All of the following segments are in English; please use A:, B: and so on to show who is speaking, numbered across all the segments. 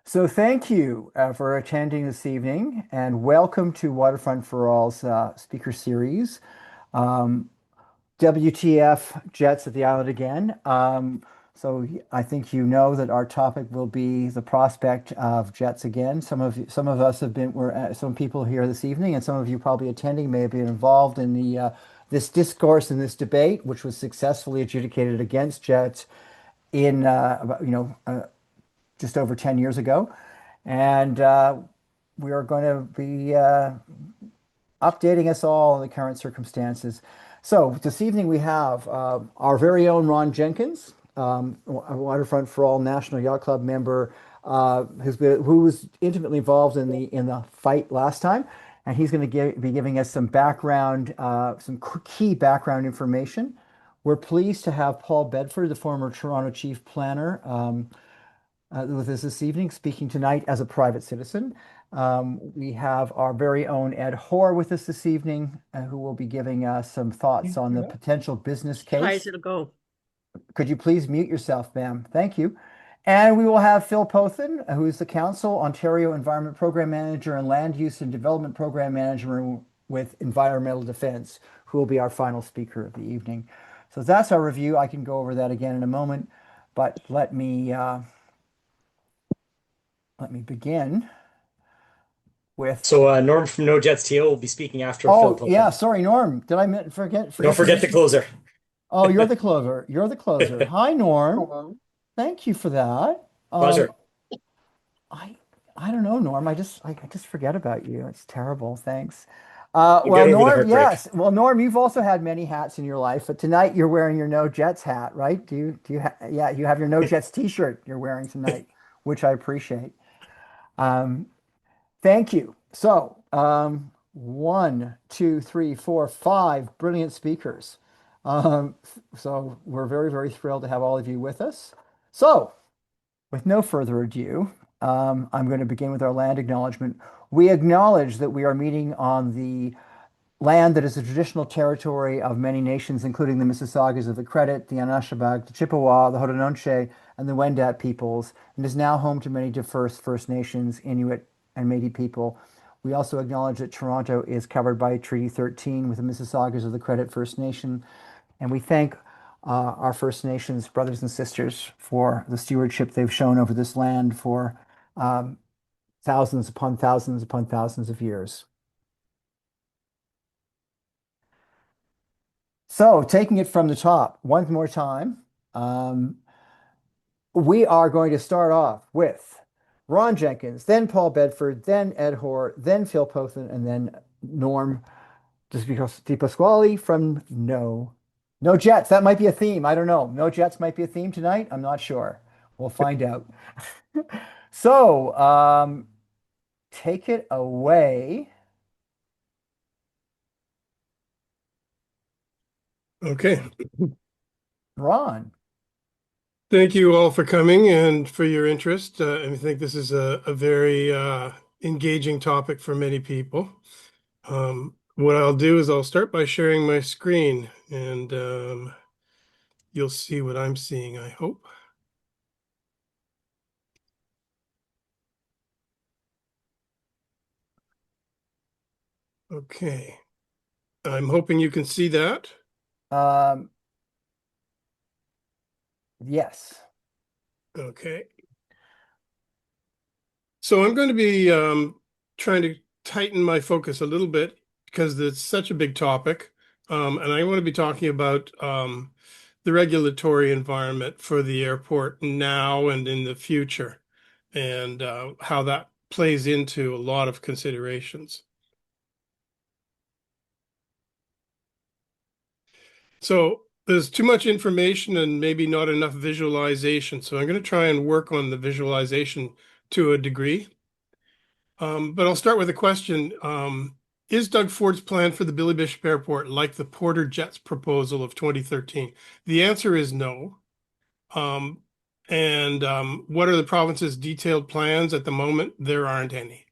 A: So thank you for attending this evening and welcome to Waterfront for All's speaker series. Um, WTF Jets at the Island again. I think you know that our topic will be the prospect of jets again. Some of us have been, some people here this evening, and some of you probably attending may have been involved in the this discourse and this debate, which was successfully adjudicated against jets in just over 10 years ago. And we are going to be updating us all on the current circumstances. So this evening we have our very own Ron Jenkins, a Waterfront for All National Yacht Club member, who was intimately involved in the fight last time, and he's going to be giving us some background, some key background information. We're pleased to have Paul Bedford, the former Toronto Chief Planner, with us this evening, speaking tonight as a private citizen. We have our very own Ed Hoare with us this evening, who will be giving us some thoughts on the potential business
B: High as
A: case.
B: it'll go.
A: Could you please mute yourself, ma'am? Thank you. And we will have Phil Pothen, who is the Council Ontario Environment Program Manager and Land Use and Development Program Manager with Environmental Defense, who will be our final speaker of the evening. So that's our review. I can go over that again in a moment, but let me begin with.
C: So Norm from No Jets TO will be speaking after Phil
A: Oh, yeah,
C: Pilton.
A: sorry, Norm. Did I
C: Don't
A: forget to
C: forget the
A: mention?
C: closer.
A: Oh, you're the closer. You're the closer. Hi, Norm.
B: Hello.
A: Thank you for that.
C: Pleasure.
A: I I don't know, Norm. I just forget about you. It's terrible. Thanks.
C: We'll get over the
A: Norm,
C: heartbreak.
A: yes. Well, Norm, you've also had many hats in your life, but tonight you're wearing your No Jets hat, right? Do you ha yeah, you have your No Jets t-shirt you're wearing tonight, which I appreciate. Um, Thank you. One, two, three, four, five brilliant speakers. So we're very, very thrilled to have all of you with us. So, with no further ado, I'm going to begin with our land acknowledgement. We acknowledge that we are meeting on the land that is the traditional territory of many nations, including the Mississaugas of the Credit, the Anishinaabeg, the Chippewa, the Haudenosaunee, and the Wendat peoples, and is now home to many diverse First Nations, Inuit, and Métis people. We also acknowledge that Toronto is covered by Treaty 13 with the Mississaugas of the Credit First Nation, and we thank our First Nations brothers and sisters for the stewardship they've shown over this land for um, thousands upon thousands upon thousands of years. So, taking it from the top one more time, um, we are going to start off with Ron Jenkins, then Paul Bedford, then Ed Hoare, then Phil Pothen, and then Norm Di Pasquale from No Jets. That might be a theme. I don't know. No Jets might be a theme tonight. I'm not sure. We'll find out. So, take it away,
D: Okay.
A: Ron.
D: Thank you all for coming and for your interest. I think this is a very engaging topic for many people. What I'll do is I'll start by sharing my screen and you'll see what I'm seeing, I hope. Okay. I'm hoping you can see that.
A: Um, yes.
D: Okay. So I'm going to be trying to tighten my focus a little bit because it's such a big topic. And I want to be talking about the regulatory environment for the airport now and in the future, and how that plays into a lot of considerations. So there's too much information and maybe not enough visualization. So I'm going to try and work on the visualization to a degree. But I'll start with a question. Is Doug Ford's plan for the Billy Bishop Airport like the Porter Jets proposal of 2013? The answer is no. What are the province's detailed plans at the moment? There aren't any.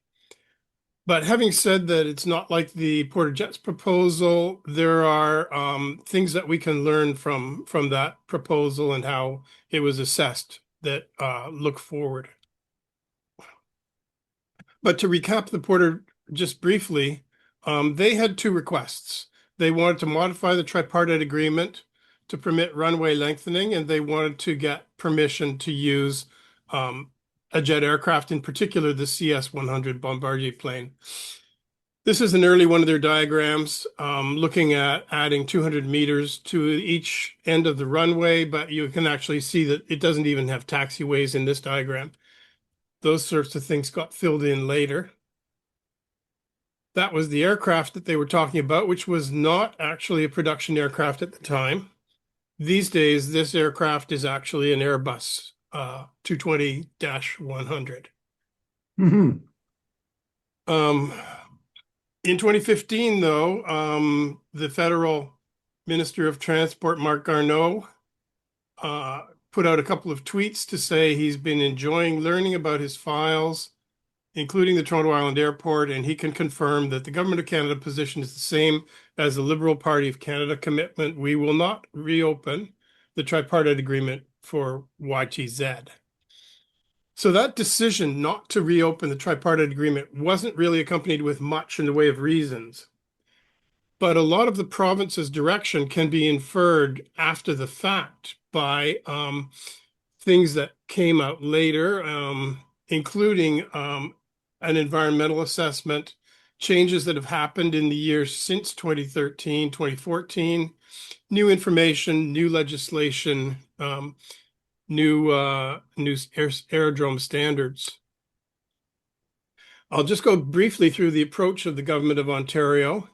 D: But having said that, it's not like the Porter Jets proposal. There are things that we can learn from that proposal and how it was assessed that look forward. But to recap the Porter just briefly, they had two requests. They wanted to modify the tripartite agreement to permit runway lengthening, and they wanted to get permission to use a jet aircraft, in particular the CS-100 Bombardier plane. This is an early one of their diagrams, looking at adding 200 meters to each end of the runway, but you can actually see that it doesn't even have taxiways in this diagram. Those sorts of things got filled in later. That was the aircraft that they were talking about, which was not actually a production aircraft at the time. These days, this aircraft is actually an Airbus 220-100.
A: Mm-hmm.
D: In 2015, though, the federal Minister of Transport, Marc Garneau, put out a couple of tweets to say he's been enjoying learning about his files, including the Toronto Island Airport, and he can confirm that the Government of Canada position is the same as the Liberal Party of Canada commitment. We will not reopen the tripartite agreement for YTZ. So that decision not to reopen the tripartite agreement wasn't really accompanied with much in the way of reasons. But a lot of the province's direction can be inferred after the fact by things that came out later, including an environmental assessment, changes that have happened in the years since 2013, 2014, new information, new legislation, new aerodrome standards. I'll just go briefly through the approach of the Government of Ontario.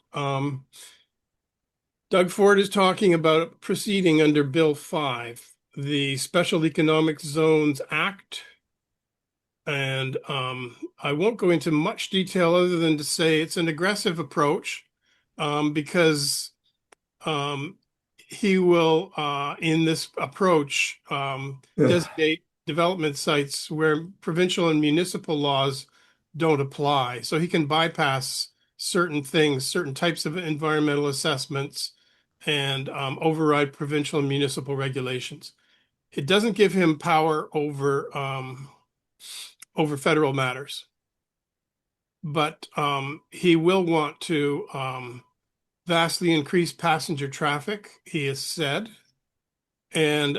D: Doug Ford is talking about proceeding under Bill 5, the Special Economic Zones Act. And I won't go into much detail other than to say it's an aggressive approach because he will, in this approach, designate development sites where provincial and municipal laws don't apply. So he can bypass certain things, certain types of environmental assessments, and override provincial and municipal regulations. It doesn't give him power over federal matters, but he will want to vastly increase passenger traffic, he has said, and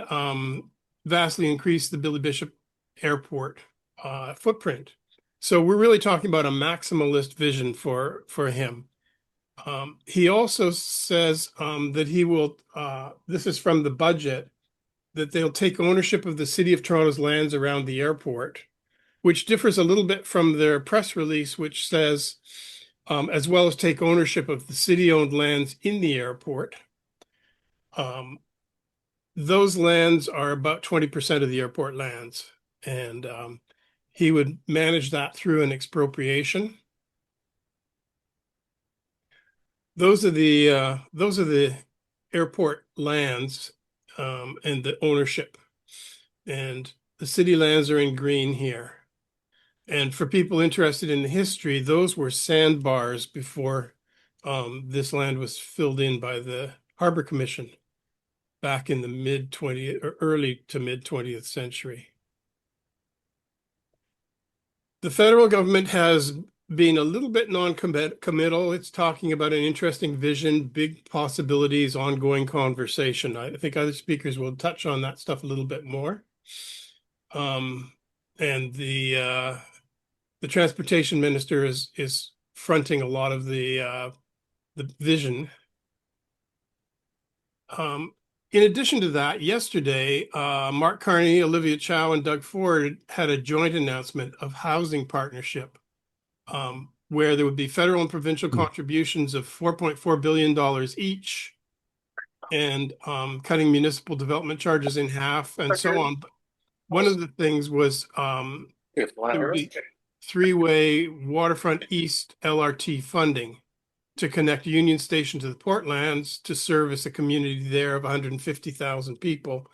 D: vastly increase the Billy Bishop Airport footprint. So we're really talking about a maximalist vision for him. He also says that he will, this is from the budget, that they'll take ownership of the City of Toronto's lands around the airport, which differs a little bit from their press release, which says, as well as take ownership of the city-owned lands in the airport. Those lands are about 20% of the airport lands, and he would manage that through an expropriation. Those are the airport lands and the ownership, and the city lands are in green here. And for people interested in the history, those were sandbars before this land was filled in by the Harbor Commission back in the mid-20th or early to mid-20th century. The federal government has been a little bit non-committal. It's talking about an interesting vision, big possibilities, ongoing conversation. I think other speakers will touch on that stuff a little bit more. And the transportation minister is fronting a lot of the vision. In addition to that, yesterday, Mark Carney, Olivia Chow, and Doug Ford had a joint announcement of housing partnership, where there would be federal and provincial contributions of $4.4 billion each, and cutting municipal development charges in half, and so on. But one of the things was there would be three-way waterfront east LRT funding to connect Union Station to the Portlands to service a community there of 150,000 people,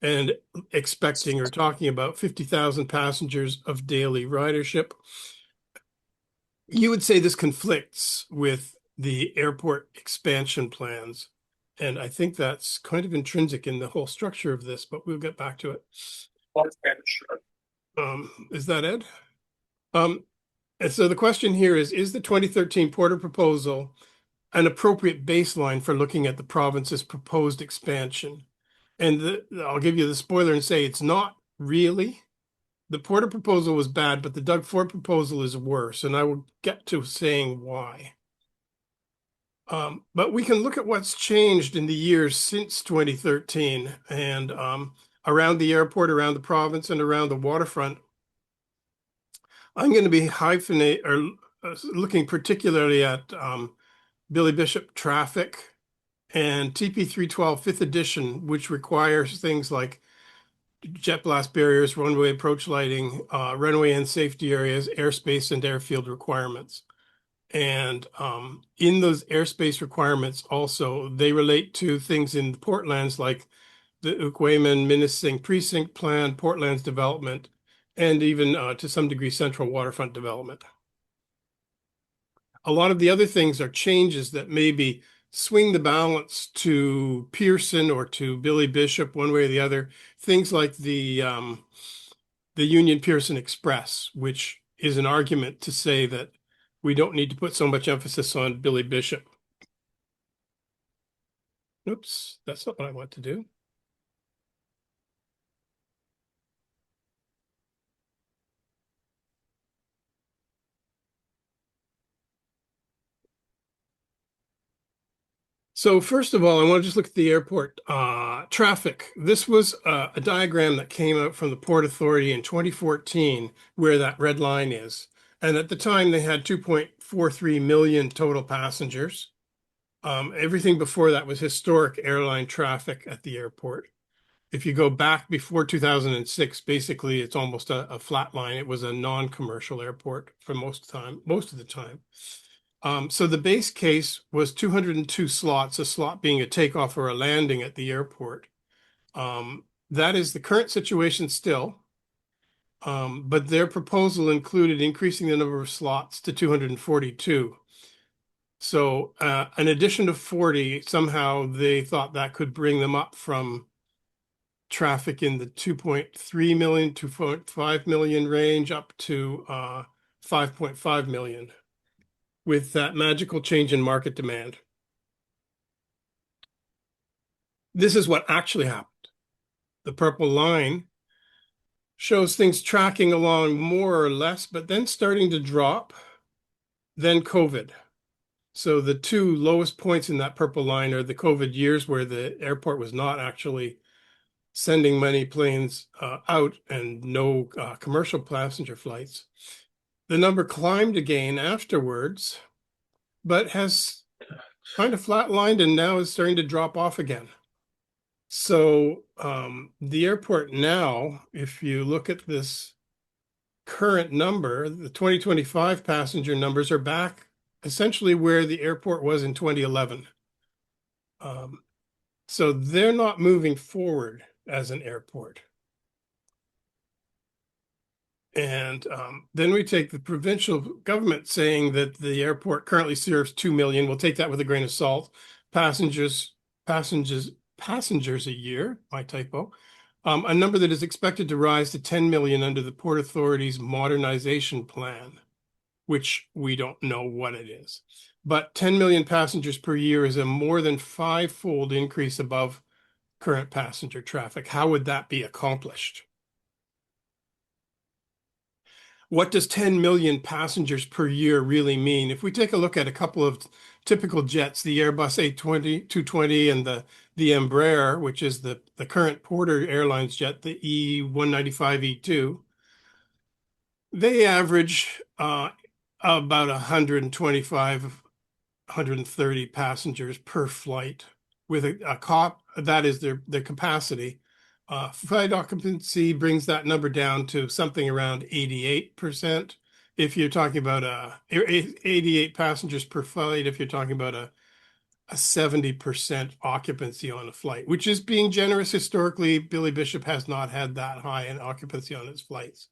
D: and expecting or talking about 50,000 passengers of daily ridership. You would say this conflicts with the airport expansion plans, and I think that's kind of intrinsic in the whole structure of this, but we'll get back to it. Is that Ed? And so the question here is the 2013 Porter proposal an appropriate baseline for looking at the province's proposed expansion? And I'll give you the spoiler and say it's not really. The Porter proposal was bad, but the Doug Ford proposal is worse, and I will get to saying why. But we can look at what's changed in the years since 2013 and around the airport, around the province, and around the waterfront. I'm going to be looking particularly at Billy Bishop traffic and TP 312 5th edition, which requires things like jet blast barriers, runway approach lighting, runway and safety areas, airspace and airfield requirements. And in those airspace requirements also, they relate to things in the portlands like the Ukweman-Minisink Precinct Plan, Portlands Development, and even to some degree Central Waterfront Development. A lot of the other things are changes that maybe swing the balance to Pearson or to Billy Bishop one way or the other. Things like the Union Pearson Express, which is an argument to say that we don't need to put so much emphasis on Billy Bishop. Oops, that's not what I want to do. So first of all, I want to just look at the airport traffic. This was a diagram that came out from the Port Authority in 2014, where that red line is. And at the time, they had 2.43 million total passengers. Everything before that was historic airline traffic at the airport. If you go back before 2006, basically it's almost a flat line. It was a non-commercial airport for most of the time. So the base case was 202 slots, a slot being a takeoff or a landing at the airport. That is the current situation still. But their proposal included increasing the number of slots to 242. So an addition of 40, somehow they thought that could bring them up from traffic in the 2.3 million, 2.5 million range up to 5.5 million with that magical change in market demand. This is what actually happened. The purple line shows things tracking along more or less, but then starting to drop, then COVID. So the two lowest points in that purple line are the COVID years where the airport was not actually sending many planes out and no commercial passenger flights. The number climbed again afterwards, but has kind of flatlined and now is starting to drop off again. So the airport now, if you look at this current number, the 2025 passenger numbers are back essentially where the airport was in 2011. So they're not moving forward as an airport. And then we take the provincial government saying that the airport currently serves 2 million. We'll take that with a grain of salt. Passengers a year, my typo. A number that is expected to rise to 10 million under the Port Authority's modernization plan, which we don't know what it is. But 10 million passengers per year is a more than five-fold increase above current passenger traffic. How would that be accomplished? What does 10 million passengers per year really mean? If we take a look at a couple of typical jets, the Airbus A220 and the Embraer, which is the current Porter Airlines jet, the E195-E2, they average about 125, 130 passengers per flight with that is their capacity. Flight occupancy brings that number down to something around 88%. If you're talking about 88 passengers per flight, if you're talking about a 70% occupancy on a flight, which is being generous. Historically, Billy Bishop has not had that high in occupancy on his flights.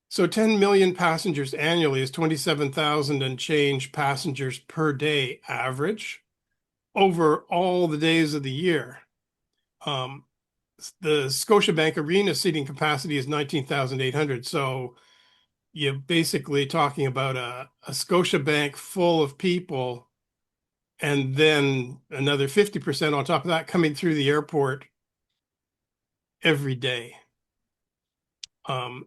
D: So 10 million passengers annually is 27,000 and change passengers per day average over all the days of the year. The Scotiabank Arena seating capacity is 19,800. So you're basically talking about a Scotiabank full of people, and then another 50% on top of that coming through the airport every day.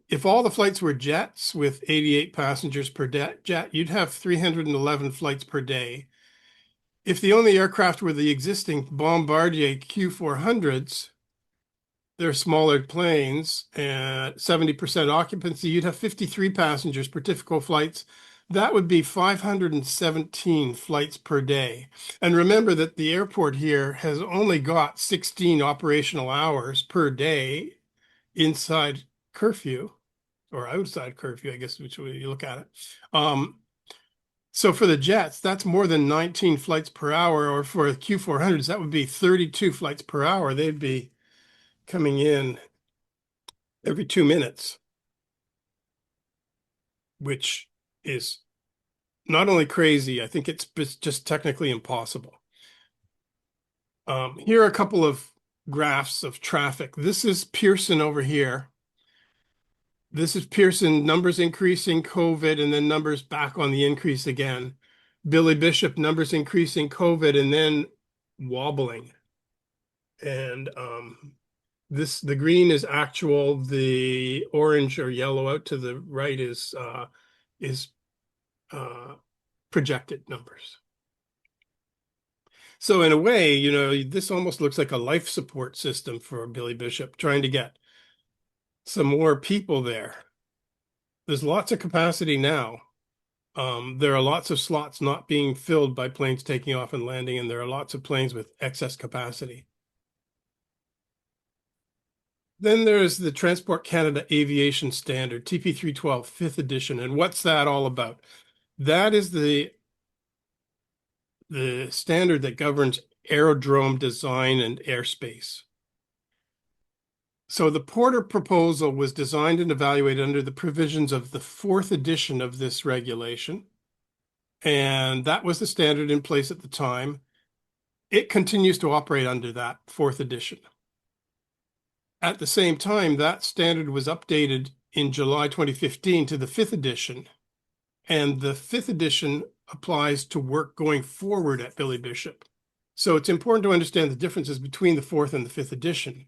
D: If all the flights were jets with 88 passengers per jet, you'd have 311 flights per day. If the only aircraft were the existing Bombardier Q400s, they're smaller planes at 70% occupancy, you'd have 53 passengers per typical flights. That would be 517 flights per day. And remember that the airport here has only got 16 operational hours per day inside curfew, or outside curfew, I guess, which way you look at it. So for the jets, that's more than 19 flights per hour, or for Q400s, that would be 32 flights per hour. They'd be coming in every 2 minutes, which is not only crazy, I think it's just technically impossible. Here are a couple of graphs of traffic. This is Pearson over here. This is Pearson, numbers increasing, COVID, and then numbers back on the increase again. Billy Bishop, numbers increasing, COVID, and then wobbling. And the green is actual, the orange or yellow out to the right is projected numbers. So in a way, you know, this almost looks like a life support system for Billy Bishop, trying to get some more people there. There's lots of capacity now. There are lots of slots not being filled by planes taking off and landing, and there are lots of planes with excess capacity. Then there's the Transport Canada Aviation Standard, TP312, 5th edition. And what's that all about? That is the standard that governs aerodrome design and airspace. So the Porter proposal was designed and evaluated under the provisions of the 4th edition of this regulation. And that was the standard in place at the time. It continues to operate under that 4th edition. At the same time, that standard was updated in July 2015 to the 5th edition. And the 5th edition applies to work going forward at Billy Bishop. So it's important to understand the differences between the 4th and the 5th edition.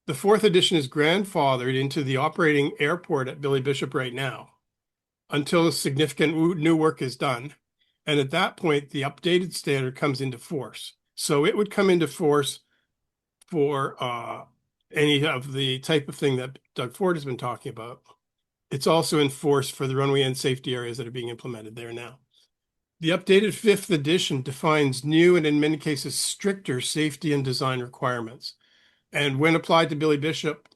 D: The 4th edition is grandfathered into the operating airport at Billy Bishop right now until significant new work is done. And at that point, the updated standard comes into force. So it would come into force for any of the type of thing that Doug Ford has been talking about. It's also in force for the runway and safety areas that are being implemented there now. The updated 5th edition defines new and in many cases stricter safety and design requirements. And when applied to Billy Bishop,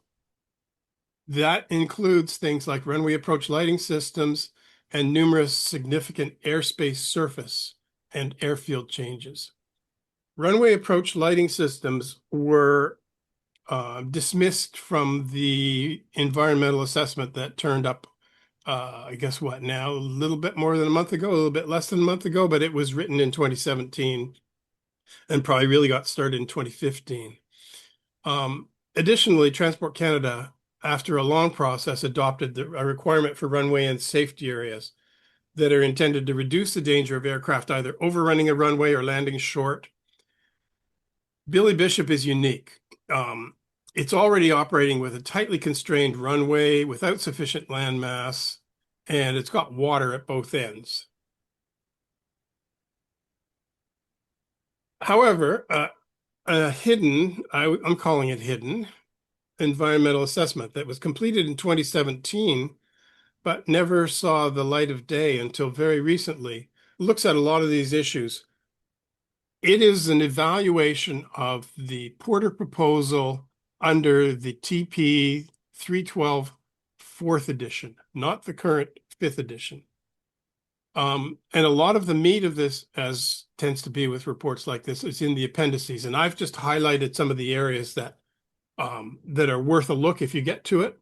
D: that includes things like runway approach lighting systems and numerous significant airspace surface and airfield changes. Runway approach lighting systems were dismissed from the environmental assessment that turned up, I guess what now, a little bit more than a month ago, a little bit less than a month ago, but it was written in 2017 and probably really got started in 2015. Additionally, Transport Canada, after a long process, adopted a requirement for runway and safety areas that are intended to reduce the danger of aircraft either overrunning a runway or landing short. Billy Bishop is unique. It's already operating with a tightly constrained runway without sufficient land mass, and it's got water at both ends. However, a hidden, I'm calling it hidden, environmental assessment that was completed in 2017, but never saw the light of day until very recently, looks at a lot of these issues. It is an evaluation of the Porter proposal under the TP 312 4th edition, not the current 5th edition. And a lot of the meat of this, as tends to be with reports like this, is in the appendices. And I've just highlighted some of the areas that are worth a look if you get to it.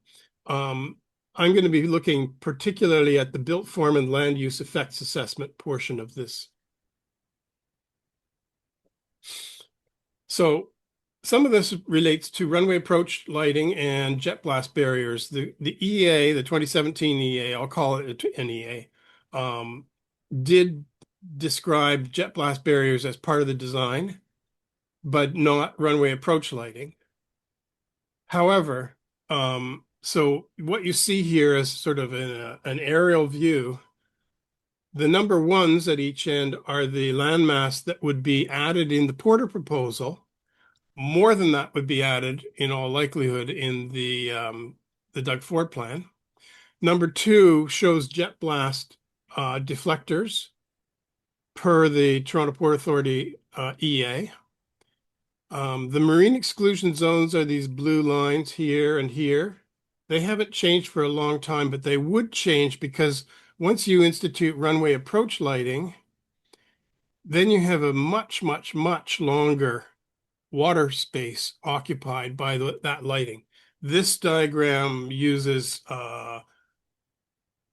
D: I'm going to be looking particularly at the built form and land use effects assessment portion of this. So some of this relates to runway approach lighting and jet blast barriers. The EA, the 2017 EA, I'll call it an EA, did describe jet blast barriers as part of the design, but not runway approach lighting. However, so what you see here is sort of an aerial view. The number ones at each end are the landmass that would be added in the Porter proposal. More than that would be added in all likelihood in the Doug Ford plan. Number two shows jet blast deflectors per the Toronto Port Authority EA. The marine exclusion zones are these blue lines here and here. They haven't changed for a long time, but they would change because once you institute runway approach lighting, then you have a much, much, much longer water space occupied by that lighting. This diagram uses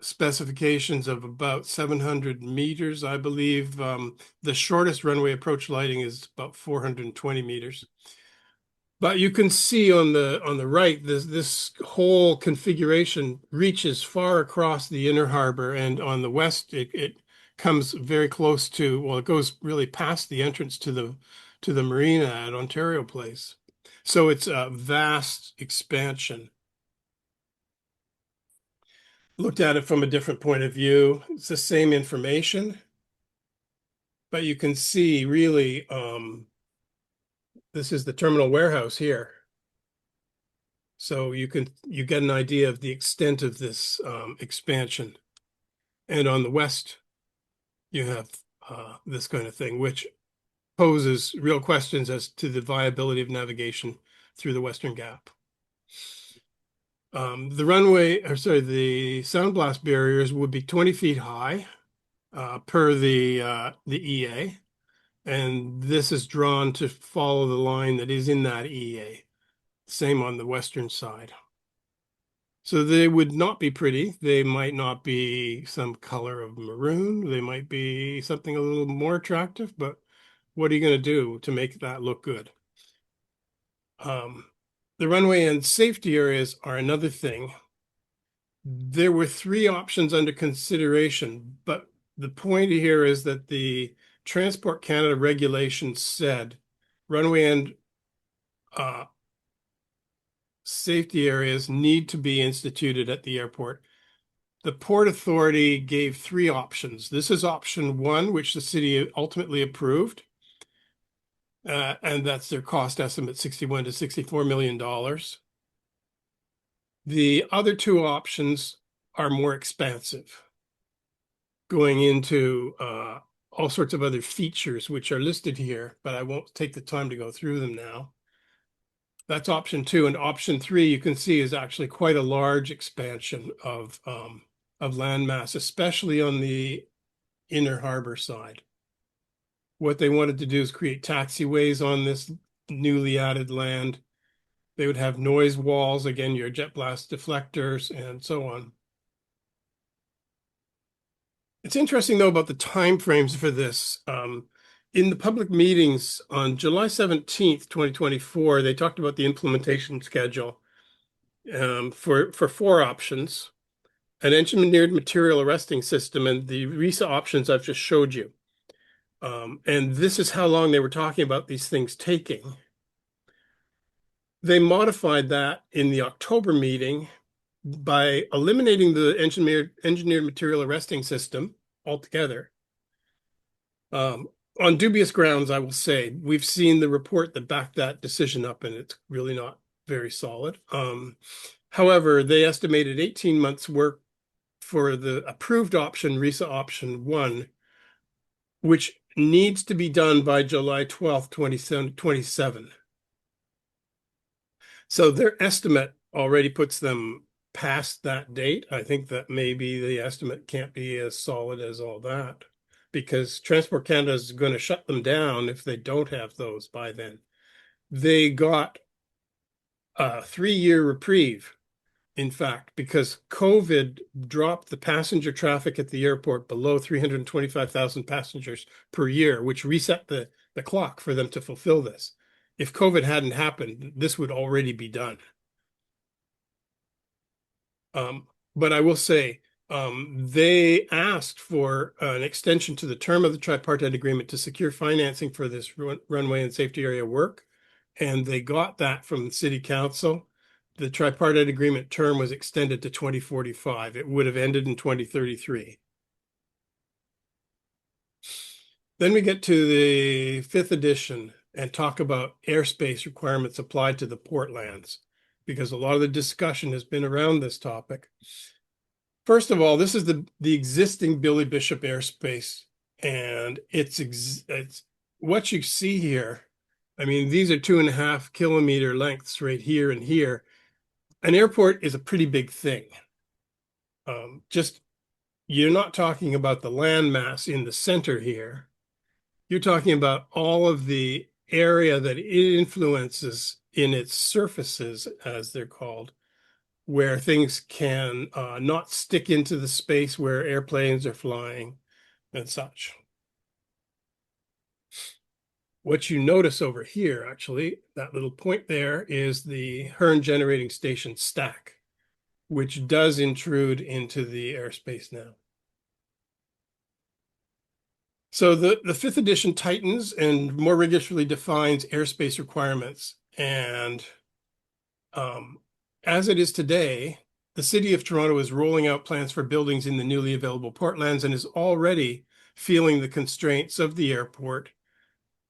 D: specifications of about 700 meters, I believe. The shortest runway approach lighting is about 420 meters. But you can see on the right, this whole configuration reaches far across the inner harbor, and on the west, it comes very close to, well, it goes really past the entrance to the marina at Ontario Place. So it's a vast expansion. Looked at it from a different point of view, it's the same information, but you can see really, this is the terminal warehouse here. So you get an idea of the extent of this expansion. And on the west, you have this kind of thing, which poses real questions as to the viability of navigation through the Western Gap. The sound blast barriers would be 20 feet high per the EA. And this is drawn to follow the line that is in that EA. Same on the western side. So they would not be pretty. They might not be some color of maroon. They might be something a little more attractive, but what are you going to do to make that look good? The runway and safety areas are another thing. There were three options under consideration, but the point here is that the Transport Canada regulations said runway and safety areas need to be instituted at the airport. The Port Authority gave three options. This is option one, which the city ultimately approved. And that's their cost estimate, $61 to $64 million. The other two options are more expansive, going into all sorts of other features, which are listed here, but I won't take the time to go through them now. That's option two. And option three, you can see, is actually quite a large expansion of landmass, especially on the inner harbor side. What they wanted to do is create taxiways on this newly added land. They would have noise walls, again, your jet blast deflectors, and so on. It's interesting, though, about the timeframes for this. In the public meetings on July 17th, 2024, they talked about the implementation schedule for four options: an engineered material arresting system, and the RISA options I've just showed you. And this is how long they were talking about these things taking. They modified that in the October meeting by eliminating the engineered material arresting system altogether. On dubious grounds, I will say, we've seen the report that backed that decision up, and it's really not very solid. However, they estimated 18 months work for the approved option, RISA option one, which needs to be done by July 12th, 2027. So their estimate already puts them past that date. I think that maybe the estimate can't be as solid as all that, because Transport Canada is going to shut them down if they don't have those by then. They got a 3-year reprieve, in fact, because COVID dropped the passenger traffic at the airport below 325,000 passengers per year, which reset the clock for them to fulfill this. if COVID hadn't happened, this would already be done. But I will say, they asked for an extension to the term of the tripartite agreement to secure financing for this runway and safety area work. And they got that from the city council. The tripartite agreement term was extended to 2045. It would have ended in 2033. Then we get to the 5th edition and talk about airspace requirements applied to the portlands, because a lot of the discussion has been around this topic. First of all, this is the existing Billy Bishop airspace, and it's what you see here. I mean, these are 2.5 kilometer lengths right here and here. An airport is a pretty big thing. Just you're not talking about the landmass in the center here. You're talking about all of the area that it influences in its surfaces, as they're called, where things can not stick into the space where airplanes are flying and such. What you notice over here, actually, that little point there is the Hearn generating station stack, which does intrude into the airspace now. So the 5th edition tightens and more rigorously defines airspace requirements. And as it is today, the City of Toronto is rolling out plans for buildings in the newly available portlands and is already feeling the constraints of the airport,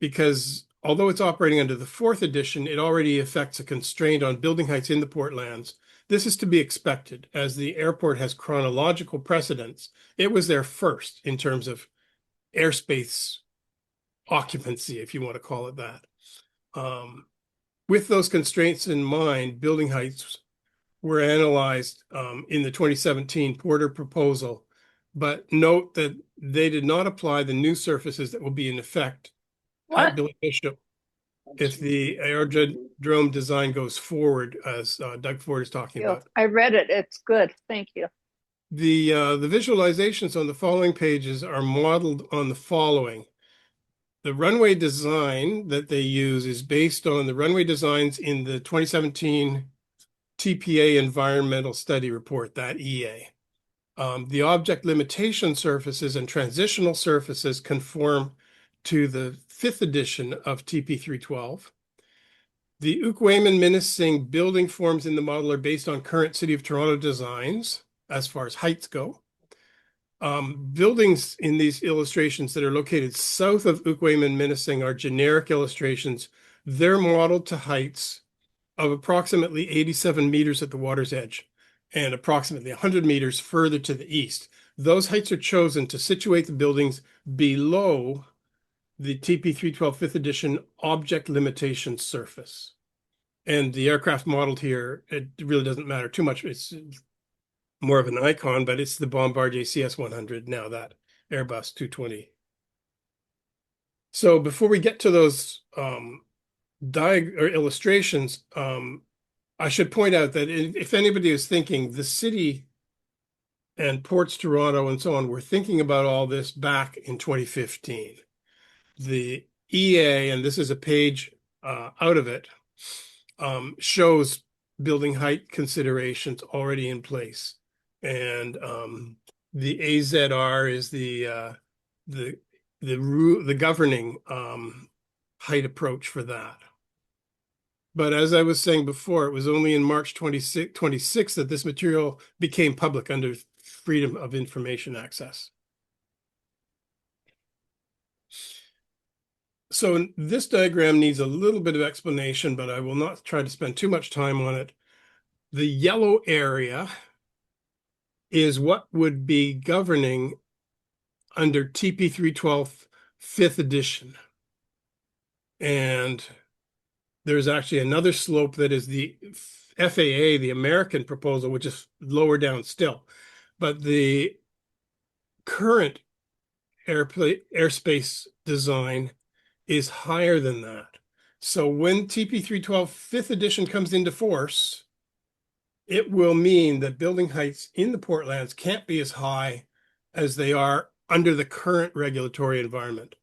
D: because although it's operating under the 4th edition, it already affects a constraint on building heights in the portlands. This is to be expected, as the airport has chronological precedence. It was there first in terms of airspace occupancy, if you want to call it that. With those constraints in mind, building heights were analyzed in the 2017 Porter proposal, but note that they did not apply the new surfaces that will be in effect at Billy Bishop if the aerodrome design goes forward, as Doug Ford is talking about.
B: I read it. It's good. Thank you.
D: The visualizations on the following pages are modeled on the following. The runway design that they use is based on the runway designs in the 2017 TPA environmental study report, that EA. The object limitation surfaces and transitional surfaces conform to the 5th edition of TP 312. The Ookwayman-Minising building forms in the model are based on current City of Toronto designs as far as heights go. Buildings in these illustrations that are located south of Ookwayman-Minising are generic illustrations. They're modeled to heights of approximately 87 meters at the water's edge and approximately 100 meters further to the east. Those heights are chosen to situate the buildings below the TP 312 5th edition object limitation surface. And the aircraft modeled here, it really doesn't matter too much. It's more of an icon, but it's the Bombardier CS-100 now, that Airbus 220. So before we get to those illustrations, I should point out that if anybody is thinking, the city and Ports Toronto and so on were thinking about all this back in 2015. The EA, and this is a page out of it, shows building height considerations already in place. And the AZR is the governing height approach for that. But as I was saying before, it was only in March 26 that this material became public under Freedom of Information Access. So this diagram needs a little bit of explanation, but I will not try to spend too much time on it. The yellow area is what would be governing under TP 312 5th edition. And there's actually another slope that is the FAA, the American proposal, which is lower down still. But the current airspace design is higher than that. So when TP 312 5th edition comes into force, it will mean that building heights in the portlands can't be as high as they are under the current regulatory environment.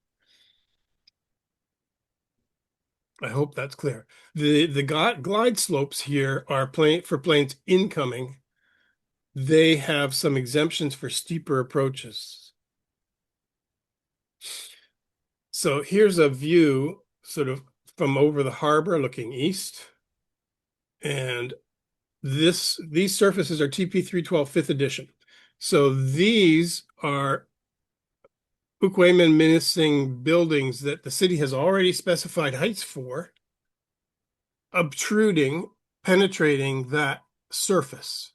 D: I hope that's clear. The glide slopes here are for planes incoming. They have some exemptions for steeper approaches. So here's a view sort of from over the harbor looking east. And these surfaces are TP312 5th edition. So these are Ukwemen menacing buildings that the city has already specified heights for, obtruding, penetrating that surface.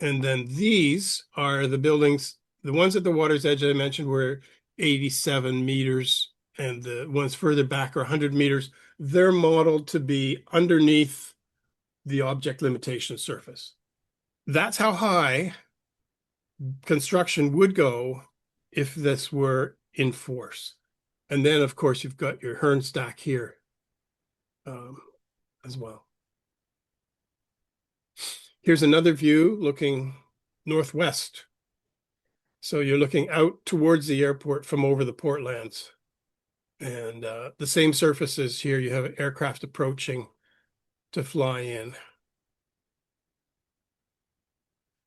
D: And then these are the buildings, the ones at the water's edge I mentioned were 87 meters, and the ones further back are 100 meters. They're modeled to be underneath the object limitation surface. That's how high construction would go if this were in force. And then, of course, you've got your Hearn stack here as well. Here's another view looking northwest. So you're looking out towards the airport from over the portlands. And the same surfaces here, you have aircraft approaching to fly in.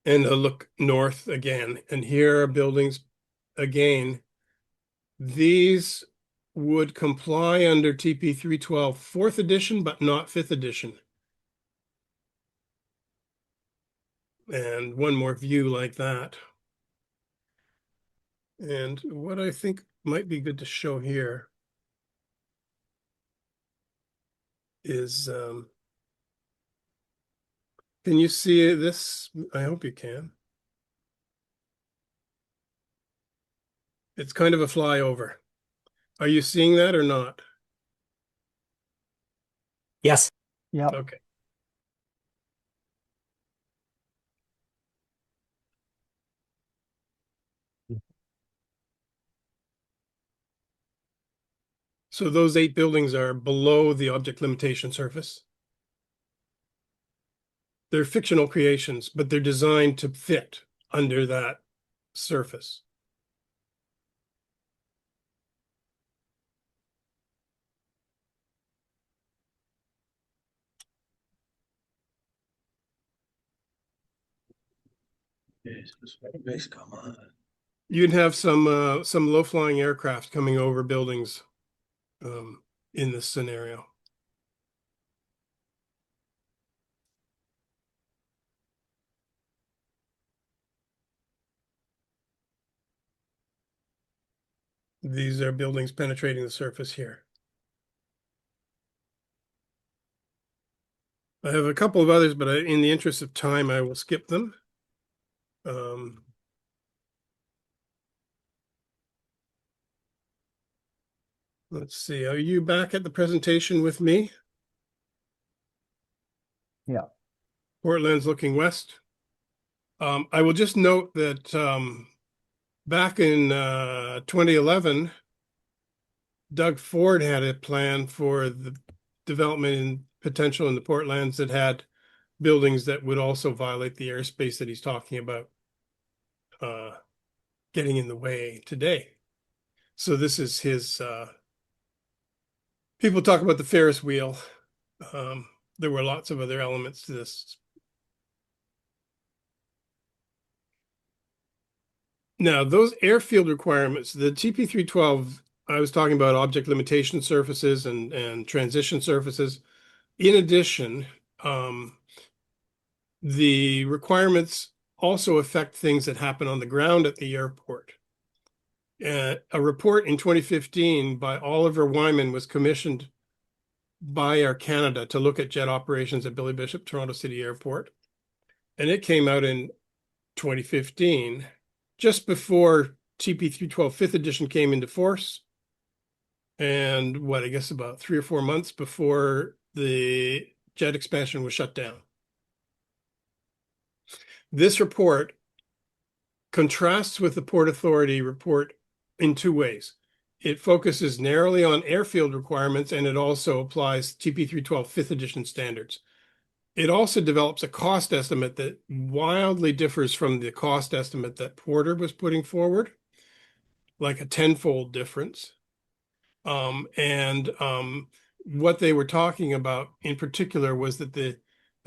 D: And a look north again. And here are buildings again. These would comply under TP 312 4th edition, but not 5th edition. And one more view like that. And what I think might be good to show here is, can you see this? I hope you can. It's kind of a flyover. Are you seeing that or not?
C: Yes.
A: Yeah.
D: Okay. So those 8 buildings are below the object limitation surface. They're fictional creations, but they're designed to fit under that surface.
E: Come on.
D: You'd have some low-flying aircraft coming over buildings in this scenario. These are buildings penetrating the surface here. I have a couple of others, but in the interest of time, I will skip them. Let's see. Are you back at the presentation with me?
A: Yeah.
D: Portland's looking west. I will just note that back in 2011, Doug Ford had a plan for the development and potential in the Portlands that had buildings that would also violate the airspace that he's talking about getting in the way today. So this is his, people talk about the Ferris wheel. There were lots of other elements to this. Now, those airfield requirements, the TP312, I was talking about object limitation surfaces and transition surfaces. In addition, the requirements also affect things that happen on the ground at the airport. A report in 2015 by Oliver Wyman was commissioned by Air Canada to look at jet operations at Billy Bishop Toronto City Airport. And it came out in 2015, just before TP312 5th edition came into force. And what, I guess about 3 or 4 months before the jet expansion was shut down. This report contrasts with the Port Authority report in 2 ways. It focuses narrowly on airfield requirements, and it also applies TP312 5th edition standards. It also develops a cost estimate that wildly differs from the cost estimate that Porter was putting forward, like a 10-fold difference. What they were talking about in particular was that the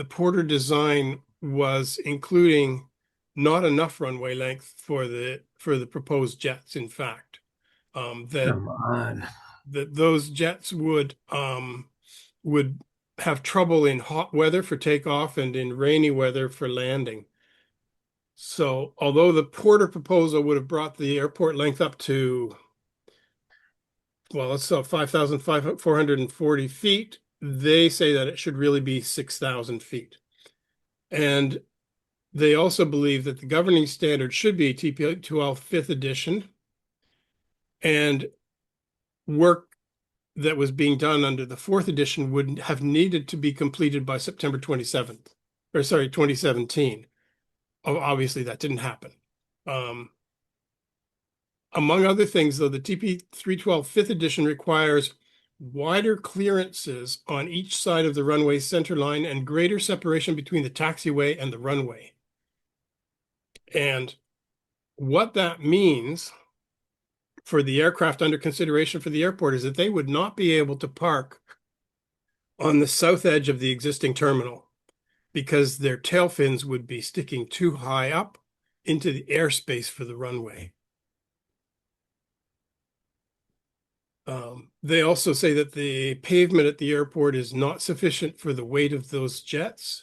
D: Porter design was including not enough runway length for the proposed jets, in fact. That
E: Come on.
D: those jets would have trouble in hot weather for takeoff and in rainy weather for landing. So although the Porter proposal would have brought the airport length up to, well, let's say 5,440 feet, they say that it should really be 6,000 feet. And they also believe that the governing standard should be TP 12 5th edition, and work that was being done under the 4th edition would have needed to be completed by September 27th, or sorry, 2017. Obviously, that didn't happen. Among other things, though, the TP 312 5th edition requires wider clearances on each side of the runway center line and greater separation between the taxiway and the runway. And what that means for the aircraft under consideration for the airport is that they would not be able to park on the south edge of the existing terminal because their tail fins would be sticking too high up into the airspace for the runway. They also say that the pavement at the airport is not sufficient for the weight of those jets.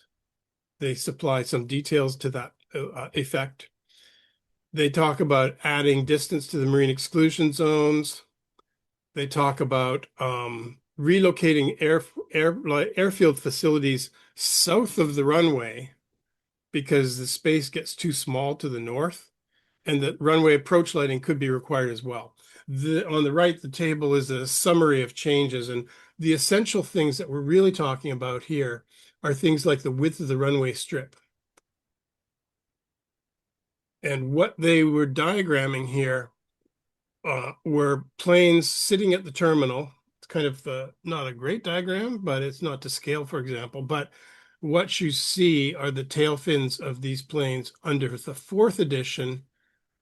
D: They supply some details to that effect. They talk about adding distance to the marine exclusion zones. They talk about relocating airfield facilities south of the runway because the space gets too small to the north, and that runway approach lighting could be required as well. On the right, the table is a summary of changes, and the essential things that we're really talking about here are things like the width of the runway strip. And what they were diagramming here were planes sitting at the terminal. It's kind of not a great diagram, but it's not to scale, for example. But what you see are the tail fins of these planes under the 4th edition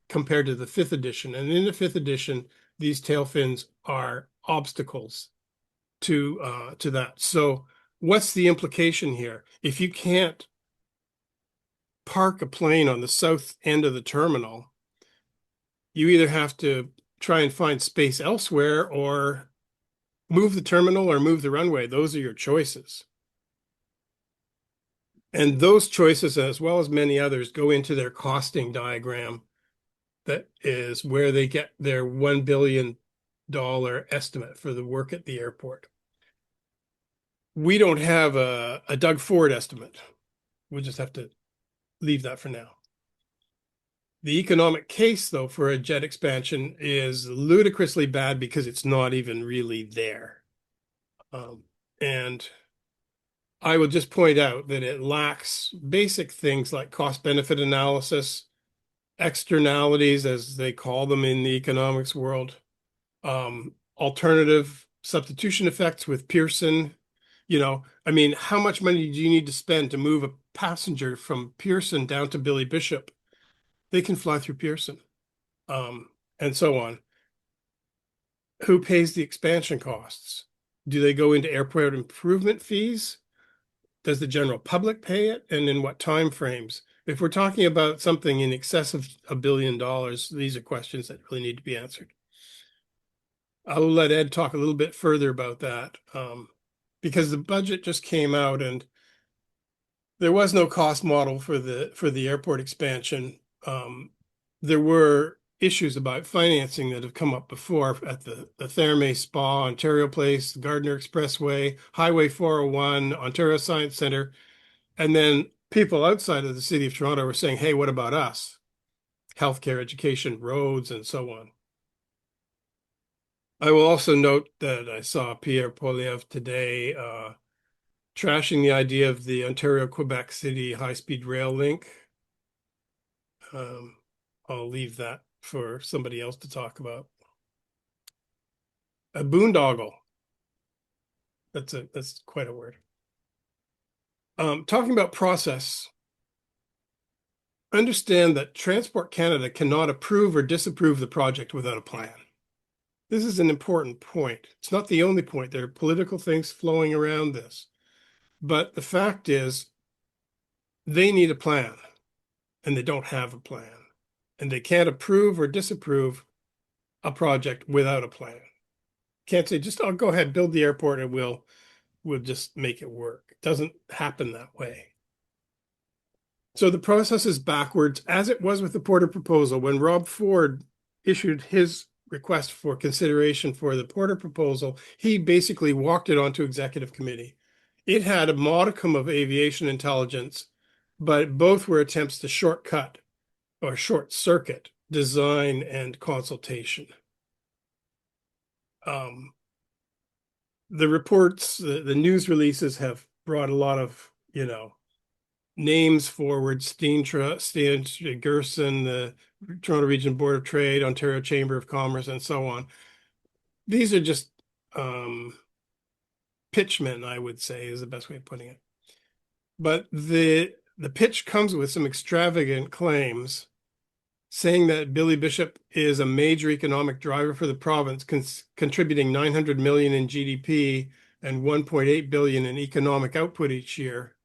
D: compared to the 5th edition. And in the 5th edition, these tail fins are obstacles to that. So what's the implication here? If you can't park a plane on the south end of the terminal, you either have to try and find space elsewhere or move the terminal or move the runway. Those are your choices. And those choices, as well as many others, go into their costing diagram. That is where they get their $1 billion estimate for the work at the airport. We don't have a Doug Ford estimate. We'll just have to leave that for now. The economic case, though, for a jet expansion is ludicrously bad because it's not even really there. And I will just point out that it lacks basic things like cost-benefit analysis, externalities, as they call them in the economics world, alternative substitution effects with Pearson. I mean, how much money do you need to spend to move a passenger from Pearson down to Billy Bishop? They can fly through Pearson, and so on. Who pays the expansion costs? Do they go into airport improvement fees? Does the general public pay it? And in what time frames? If we're talking about something in excess of $1 billion, these are questions that really need to be answered. I'll let Ed talk a little bit further about that, because the budget just came out and there was no cost model for the airport expansion. There were issues about financing that have come up before at the Therme Spa, Ontario Place, Gardner Expressway, Highway 401, Ontario Science Center, and then people outside of the city of Toronto were saying, hey, what about us? Healthcare, education, roads, and so on. I will also note that I saw Pierre Poilievre today trashing the idea of the Ontario-Quebec City high-speed rail link. I'll leave that for somebody else to talk about. A boondoggle. That's quite a word. Talking about process, understand that Transport Canada cannot approve or disapprove the project without a plan. this is an important point. It's not the only point. There are political things flowing around this. But the fact is, they need a plan, and they don't have a plan. And they can't approve or disapprove a project without a plan. Can't say, just, oh, go ahead, build the airport, and we'll just make it work. It doesn't happen that way. So the process is backwards, as it was with the Porter proposal. When Rob Ford issued his request for consideration for the Porter proposal, he basically walked it onto executive committee. It had a modicum of aviation intelligence, but both were attempts to shortcut or short circuit design and consultation. The reports, the news releases have brought a lot of, names forward: Steen Gerson, the Toronto Region Board of Trade, Ontario Chamber of Commerce, and so on. These are just pitchmen, I would say, is the best way of putting it. But the pitch comes with some extravagant claims, saying that Billy Bishop is a major economic driver for the province, contributing 900 million in GDP and 1.8 billion in economic output each year,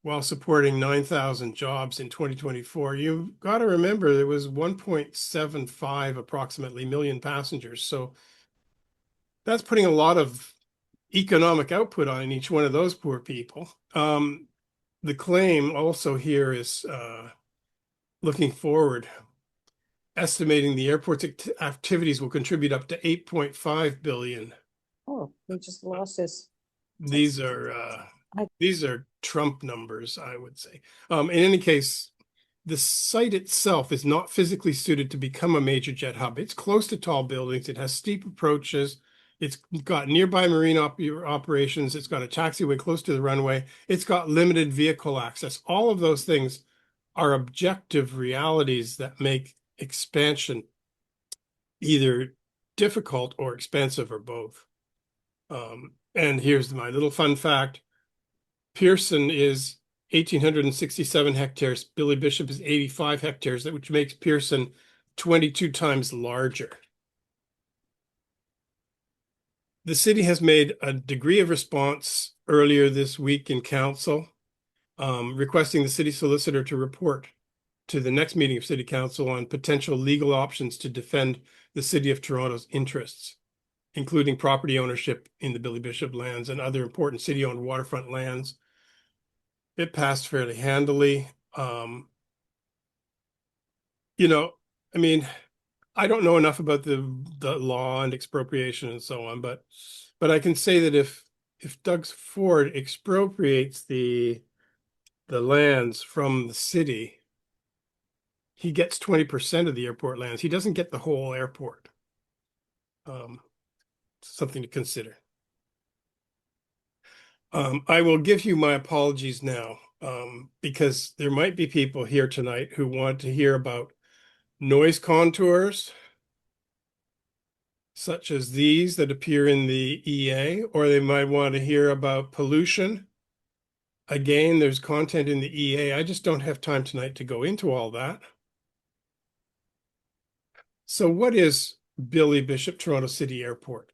D: while supporting 9,000 jobs in 2024. You've got to remember there was 1.75 approximately million passengers. So that's putting a lot of economic output on each one of those poor people. The claim also here is looking forward, estimating the airport's activities will contribute up to 8.5 billion.
E: Oh, we just lost this.
D: These are Trump numbers, I would say. In any case, the site itself is not physically suited to become a major jet hub. It's close to tall buildings. It has steep approaches. It's got nearby marine operations. It's got a taxiway close to the runway. It's got limited vehicle access. All of those things are objective realities that make expansion either difficult or expensive or both. And here's my little fun fact. Pearson is 1,867 hectares. Billy Bishop is 85 hectares, which makes Pearson 22 times larger. The city has made a degree of response earlier this week in council, requesting the city solicitor to report to the next meeting of city council on potential legal options to defend the city of Toronto's interests, including property ownership in the Billy Bishop lands and other important city-owned waterfront lands. It passed fairly handily. I mean, I don't know enough about the law and expropriation and so on, but I can say that if Doug Ford expropriates the lands from the city, he gets 20% of the airport lands. He doesn't get the whole airport. Something to consider. I will give you my apologies now, because there might be people here tonight who want to hear about noise contours, such as these that appear in the EA, or they might want to hear about pollution. Again, there's content in the EA. I just don't have time tonight to go into all that. So what is Billy Bishop Toronto City Airport?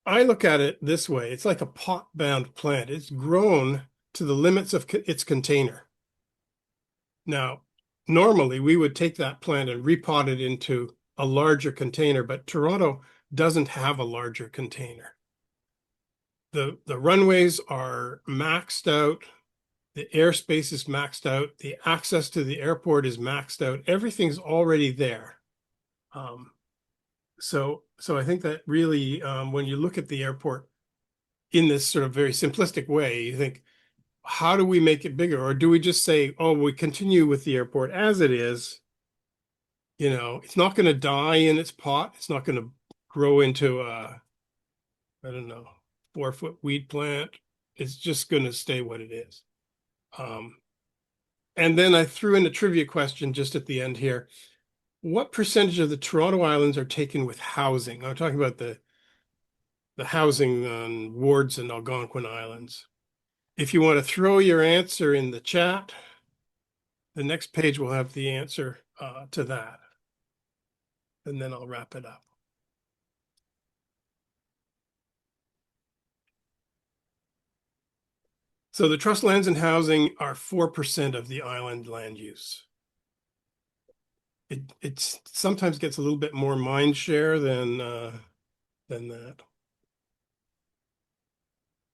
D: I look at it this way. It's like a pot-bound plant. It's grown to the limits of its container. Now, normally we would take that plant and repot it into a larger container, but Toronto doesn't have a larger container. The runways are maxed out. The airspace is maxed out. The access to the airport is maxed out. Everything's already there. So I think that really, when you look at the airport in this sort of very simplistic way, you think, how do we make it bigger? Or do we just say, oh, we continue with the airport as it is? It's not going to die in its pot. It's not going to grow into a, I don't know, 4-foot weed plant. It's just going to stay what it is. And then I threw in a trivia question just at the end here. What percentage of the Toronto Islands are taken with housing? I'm talking about the housing on wards and Algonquin Islands. If you want to throw your answer in the chat, the next page will have the answer to that. And then I'll wrap it up. So the trust lands and housing are 4% of the island land use. It sometimes gets a little bit more mind share than that.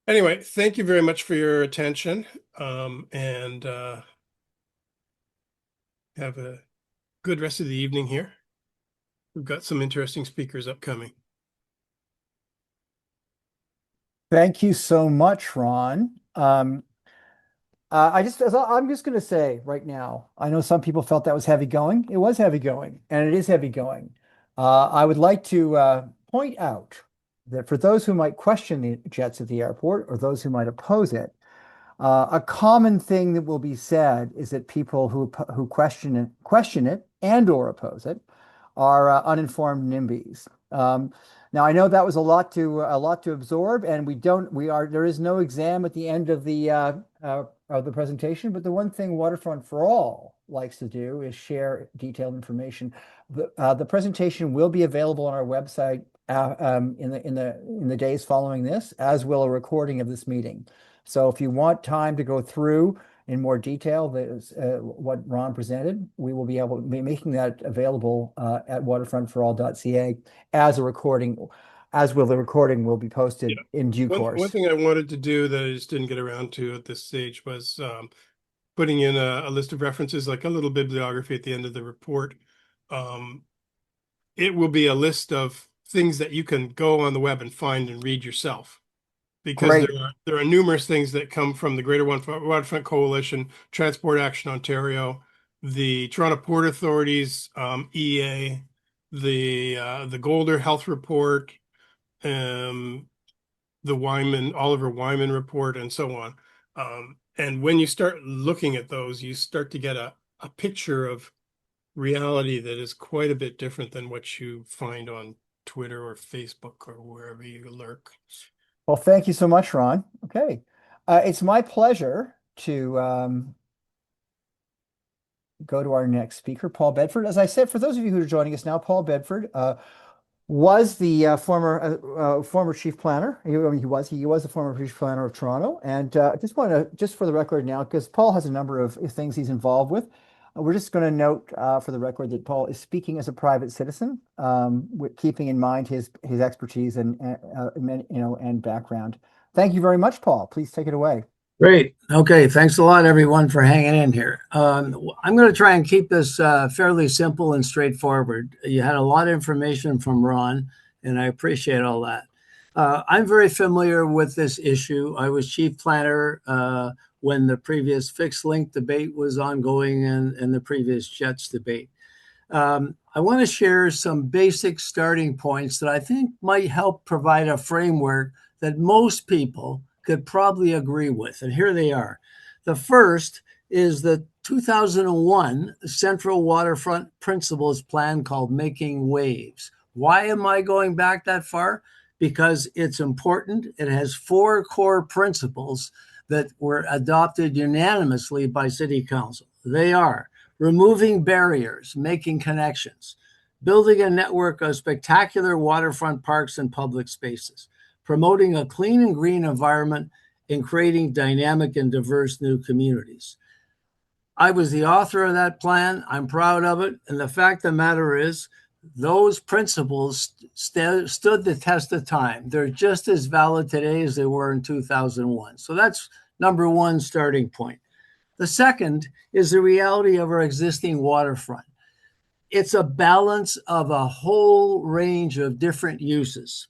D: Anyway, thank you very much for your attention, and have a good rest of the evening here. We've got some interesting speakers upcoming.
A: Thank you so much, Ron. I'm just going to say right now, I know some people felt that was heavy going. It was heavy going, and it is heavy going. I would like to point out that for those who might question the jets at the airport or those who might oppose it, a common thing that will be said is that people who question it and or oppose it are uninformed NIMBYs. Now I know that was a lot to absorb, and there is no exam at the end of the presentation. But the one thing Waterfront for All likes to do is share detailed information. The presentation will be available on our website in the days following this, as will a recording of this meeting. So if you want time to go through in more detail what Ron presented, we will be making that available at waterfrontforall.ca as a recording, as will the recording will be posted in due course.
D: One thing I wanted to do that I just didn't get around to at this stage was putting in a list of references, like a little bibliography at the end of the report. It will be a list of things that you can go on the web and find and read yourself. Because there are numerous things that come from the Greater Waterfront Coalition, Transport Action Ontario, the Toronto Port Authority's EA, the Golder Health Report, the Oliver Wyman report, and so on. And when you start looking at those, you start to get a picture of reality that is quite a bit different than what you find on Twitter or Facebook or wherever you lurk.
A: Well, thank you so much, Ron. Okay. It's my pleasure to go to our next speaker, Paul Bedford. As I said, for those of you who are joining us now, Paul Bedford was the former chief planner. He was the former chief planner of Toronto. And just for the record now, because Paul has a number of things he's involved with, we're just going to note for the record that Paul is speaking as a private citizen, keeping in mind his expertise and background. Thank you very much, Paul. Please take it away.
F: Great. Okay. Thanks a lot, everyone, for hanging in here. I'm going to try and keep this fairly simple and straightforward. You had a lot of information from Ron, and I appreciate all that. I'm very familiar with this issue. I was chief planner when the previous fixed link debate was ongoing and the previous JETS debate. I want to share some basic starting points that I think might help provide a framework that most people could probably agree with. And here they are. The first is the 2001 Central Waterfront Principles Plan called Making Waves. Why am I going back that far? Because it's important. It has 4 core principles that were adopted unanimously by City Council. They are removing barriers, making connections, building a network of spectacular waterfront parks and public spaces, promoting a clean and green environment, and creating dynamic and diverse new communities. I was the author of that plan. I'm proud of it. And the fact of the matter is, those principles stood the test of time. They're just as valid today as they were in 2001. So that's number one starting point. The second is the reality of our existing waterfront. It's a balance of a whole range of different uses.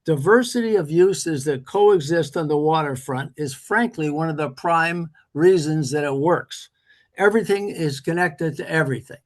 F: Diversity of uses that coexist on the waterfront is frankly one of the prime reasons that it works. Everything is connected to everything.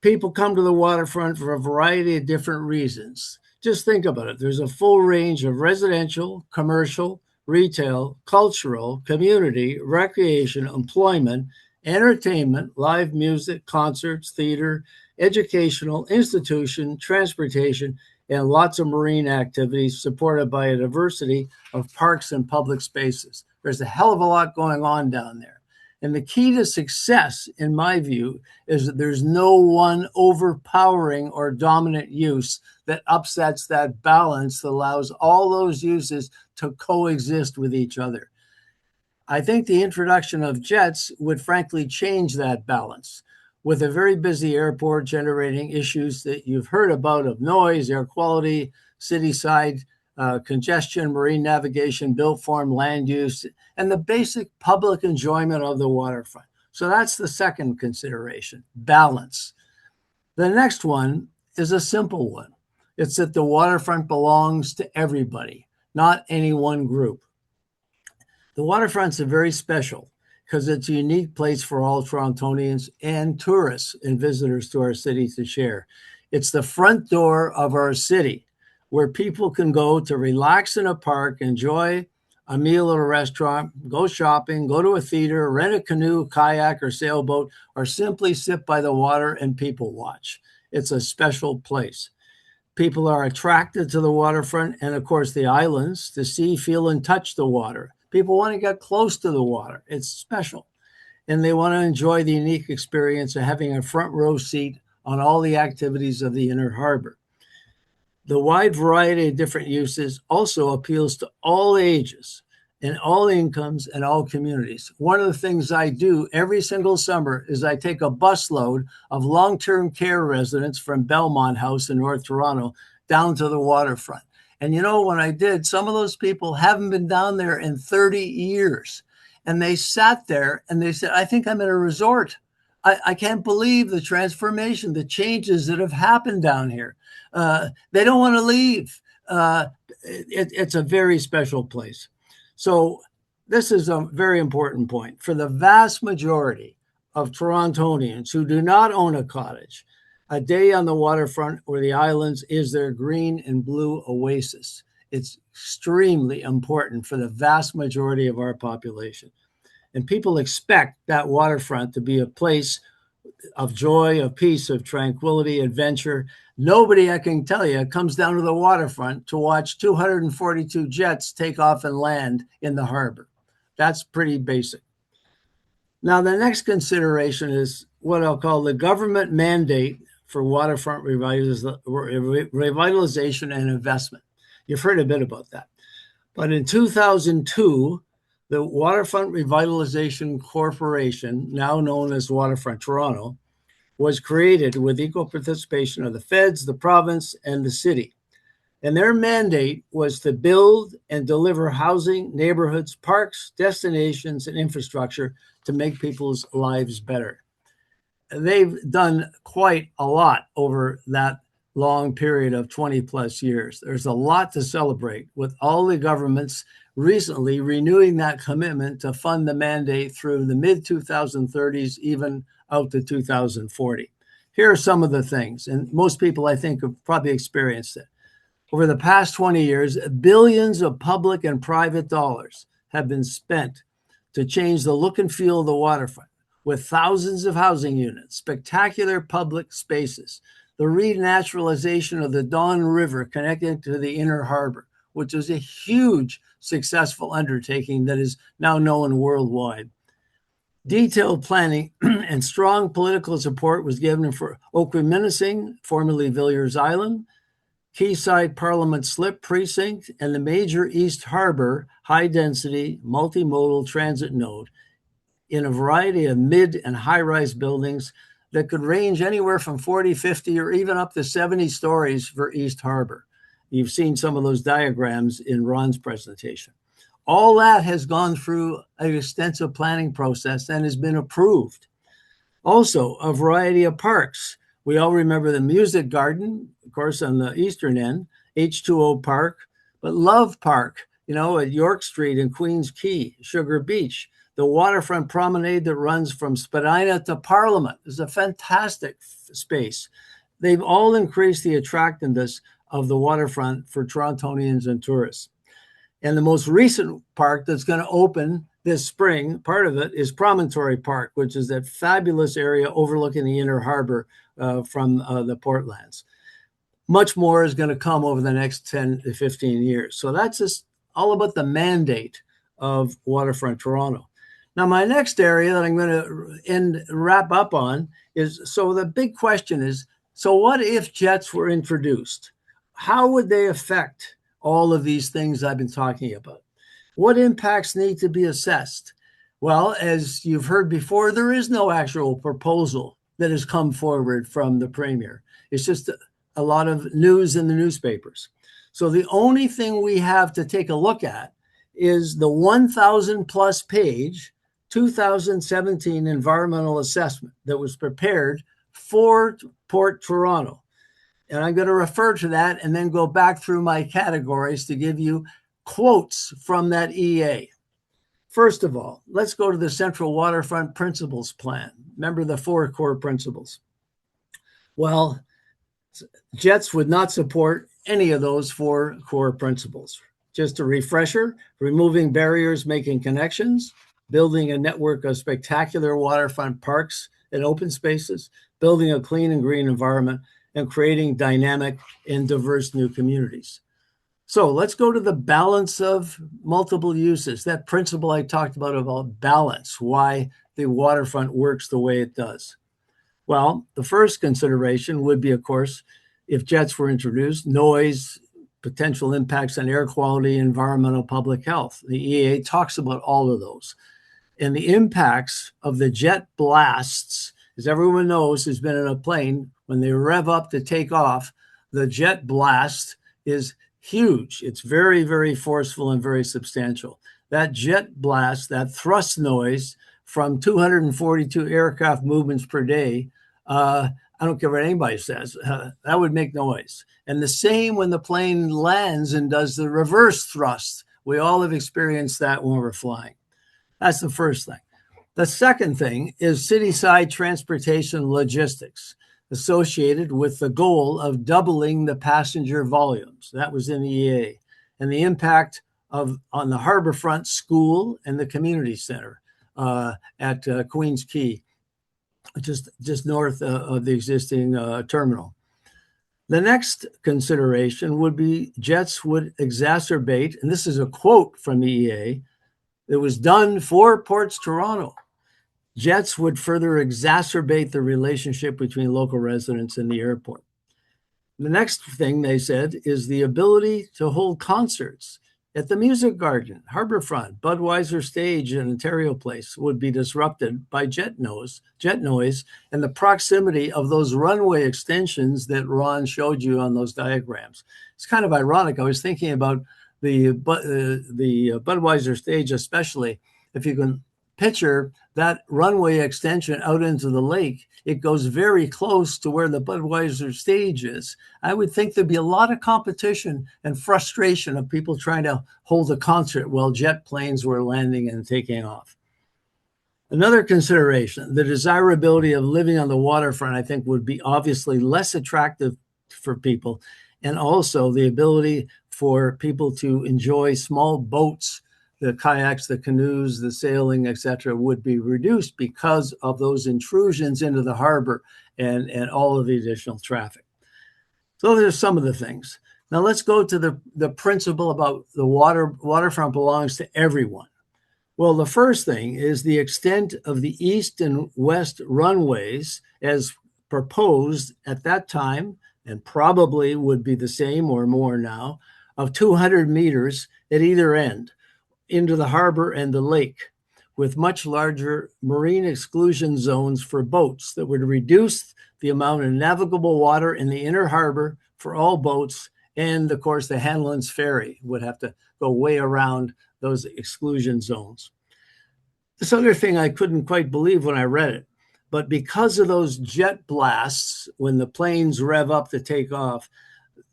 F: People come to the waterfront for a variety of different reasons. Just think about it. There's a full range of residential, commercial, retail, cultural, community, recreation, employment, entertainment, live music, concerts, theater, educational, institution, transportation, and lots of marine activities supported by a diversity of parks and public spaces. There's a hell of a lot going on down there. And the key to success, in my view, is that there's no one overpowering or dominant use that upsets that balance that allows all those uses to coexist with each other. I think the introduction of jets would frankly change that balance. With a very busy airport generating issues that you've heard about of noise, air quality, city side congestion, marine navigation, built form land use, and the basic public enjoyment of the waterfront. So that's the second consideration, balance. The next one is a simple one. It's that the waterfront belongs to everybody, not any one group. The waterfront's a very special because it's a unique place for all Torontonians and tourists and visitors to our city to share. It's the front door of our city where people can go to relax in a park, enjoy a meal at a restaurant, go shopping, go to a theater, rent a canoe, kayak, or sailboat, or simply sit by the water and people watch. It's a special place. People are attracted to the waterfront and, of course, the islands to see, feel, and touch the water. People want to get close to the water. It's special. And they want to enjoy the unique experience of having a front row seat on all the activities of the inner harbor. The wide variety of different uses also appeals to all ages and all incomes and all communities. One of the things I do every single summer is I take a busload of long-term care residents from Belmont House in North Toronto down to the waterfront. And you know, when I did, some of those people haven't been down there in 30 years. And they sat there and they said, I think I'm in a resort. I can't believe the transformation, the changes that have happened down here. They don't want to leave. It's a very special place. So this is a very important point. For the vast majority of Torontonians who do not own a cottage, a day on the waterfront or the islands is their green and blue oasis. It's extremely important for the vast majority of our population. And people expect that waterfront to be a place of joy, of peace, of tranquility, adventure. Nobody, I can tell you, comes down to the waterfront to watch 242 jets take off and land in the harbor. That's pretty basic. Now, the next consideration is what I'll call the government mandate for waterfront revitalization and investment. You've heard a bit about that. But in 2002, the Waterfront Revitalization Corporation, now known as Waterfront Toronto, was created with equal participation of the feds, the province, and the city. And their mandate was to build and deliver housing, neighborhoods, parks, destinations, and infrastructure to make people's lives better. They've done quite a lot over that long period of 20 plus years. There's a lot to celebrate with all the governments recently renewing that commitment to fund the mandate through the mid-2030s, even out to 2040. Here are some of the things, and most people, I think, have probably experienced it. Over the past 20 years, billions of public and private dollars have been spent to change the look and feel of the waterfront, with thousands of housing units, spectacular public spaces, the renaturalization of the Don River connected to the inner harbor, which is a huge successful undertaking that is now known worldwide. Detailed planning and strong political support was given for Oquiminesing, formerly Villiers Island, Quayside Parliament Slip Precinct, and the major East Harbor high-density multimodal transit node in a variety of mid and high-rise buildings that could range anywhere from 40, 50, or even up to 70 stories for East Harbor. You've seen some of those diagrams in Ron's presentation. All that has gone through an extensive planning process and has been approved. Also, a variety of parks. We all remember the Music Garden, of course, on the eastern end, H2O Park, but Love Park, at York Street and Queens Quay, Sugar Beach, the waterfront promenade that runs from Spadina to Parliament is a fantastic space. They've all increased the attractiveness of the waterfront for Torontonians and tourists. And the most recent park that's going to open this spring, part of it is Promontory Park, which is that fabulous area overlooking the inner harbor from the Portlands. Much more is going to come over the next 10 to 15 years. So that's just all about the mandate of Waterfront Toronto. Now, my next area that I'm going to wrap up on is, so the big question is, so what if jets were introduced? How would they affect all of these things I've been talking about? What impacts need to be assessed? Well, as you've heard before, there is no actual proposal that has come forward from the Premier. It's just a lot of news in the newspapers. So the only thing we have to take a look at is the 1,000 plus page 2017 environmental assessment that was prepared for Port Toronto. And I'm going to refer to that and then go back through my categories to give you quotes from that EA. First of all, let's go to the Central Waterfront Principles Plan. Remember the 4 core principles. Well, JETS would not support any of those 4 core principles. Just a refresher: removing barriers, making connections, building a network of spectacular waterfront parks and open spaces, building a clean and green environment, and creating dynamic and diverse new communities. So let's go to the balance of multiple uses, that principle I talked about balance, why the waterfront works the way it does. Well, the first consideration would be, of course, if JETS were introduced, noise, potential impacts on air quality, environmental, public health. The EA talks about all of those. And the impacts of the jet blasts, as everyone knows who's been in a plane, when they rev up to take off, the jet blast is huge. It's very, very forceful and very substantial. That jet blast, that thrust noise from 242 aircraft movements per day, I don't care what anybody says, that would make noise. And the same when the plane lands and does the reverse thrust. We all have experienced that when we're flying. That's the first thing. The second thing is city-side transportation logistics associated with the goal of doubling the passenger volumes. That was in the EA. And the impact on the Harborfront School and the community center at Queens Quay, just north of the existing terminal. The next consideration would be JETS would exacerbate, and this is a quote from the EA, it was done for Ports Toronto. JETS would further exacerbate the relationship between local residents and the airport. The next thing they said is the ability to hold concerts at the Music Garden, Harborfront, Budweiser Stage, and Ontario Place would be disrupted by jet noise and the proximity of those runway extensions that Ron showed you on those diagrams. It's kind of ironic. I was thinking about the Budweiser Stage, especially if you can picture that runway extension out into the lake. It goes very close to where the Budweiser Stage is. I would think there'd be a lot of competition and frustration of people trying to hold a concert while jet planes were landing and taking off. Another consideration, the desirability of living on the waterfront, I think would be obviously less attractive for people, and also the ability for people to enjoy small boats, the kayaks, the canoes, the sailing, etc., would be reduced because of those intrusions into the harbor and all of the additional traffic. So there's some of the things. Now let's go to the principle about the waterfront belongs to everyone. Well, the first thing is the extent of the east and west runways as proposed at that time, and probably would be the same or more now, of 200 meters at either end into the harbor and the lake, with much larger marine exclusion zones for boats that would reduce the amount of navigable water in the inner harbor for all boats. And of course, the Hanlan's Ferry would have to go way around those exclusion zones. This other thing I couldn't quite believe when I read it, but because of those jet blasts, when the planes rev up to take off,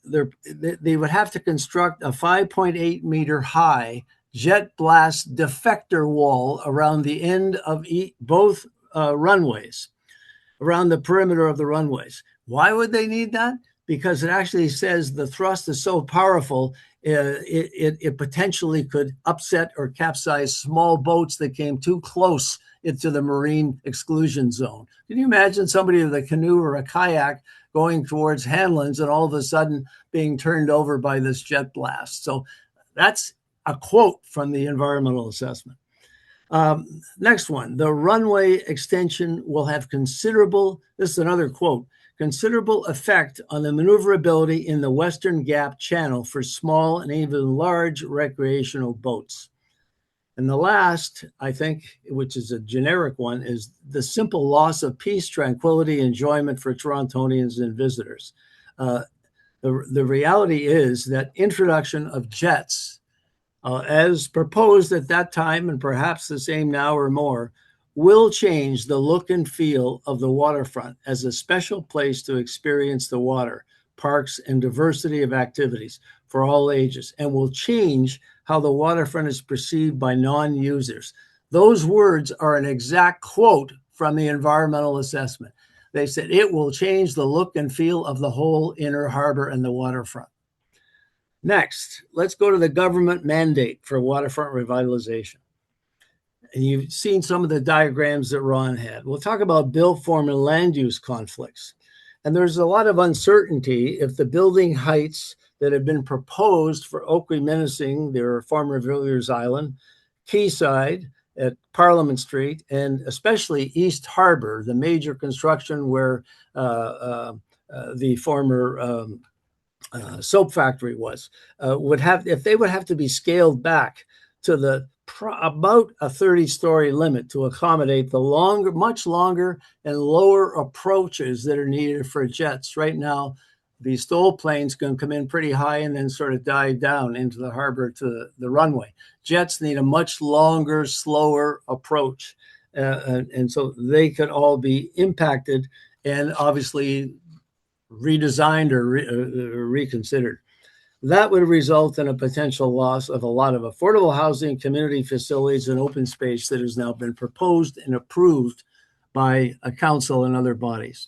F: they would have to construct a 5.8 meter high jet blast defector wall around the end of both runways, around the perimeter of the runways. Why would they need that? Because it actually says the thrust is so powerful, it potentially could upset or capsize small boats that came too close into the marine exclusion zone. Can you imagine somebody with a canoe or a kayak going towards Hanlan's and all of a sudden being turned over by this jet blast? So that's a quote from the environmental assessment. Next one, the runway extension will have considerable, this is another quote, considerable effect on the maneuverability in the Western Gap Channel for small and even large recreational boats. And the last, I think, which is a generic one, is the simple loss of peace, tranquility, enjoyment for Torontonians and visitors. The reality is that introduction of jets, as proposed at that time and perhaps the same now or more, will change the look and feel of the waterfront as a special place to experience the water, parks, and diversity of activities for all ages, and will change how the waterfront is perceived by non-users. Those words are an exact quote from the environmental assessment. They said it will change the look and feel of the whole inner harbor and the waterfront. Next, let's go to the government mandate for waterfront revitalization. And you've seen some of the diagrams that Ron had. We'll talk about built form and land use conflicts. And there's a lot of uncertainty if the building heights that have been proposed for Oakley-Minising, their former Villiers Island, Quayside at Parliament Street, and especially East Harbor, the major construction where the former soap factory was, would have to be scaled back to about a 30-story limit to accommodate the much longer and lower approaches that are needed for jets. Right now, these Stoll planes can come in pretty high and then sort of dive down into the harbor to the runway. Jets need a much longer, slower approach. And so they could all be impacted and obviously redesigned or reconsidered. That would result in a potential loss of a lot of affordable housing, community facilities, and open space that has now been proposed and approved by a council and other bodies.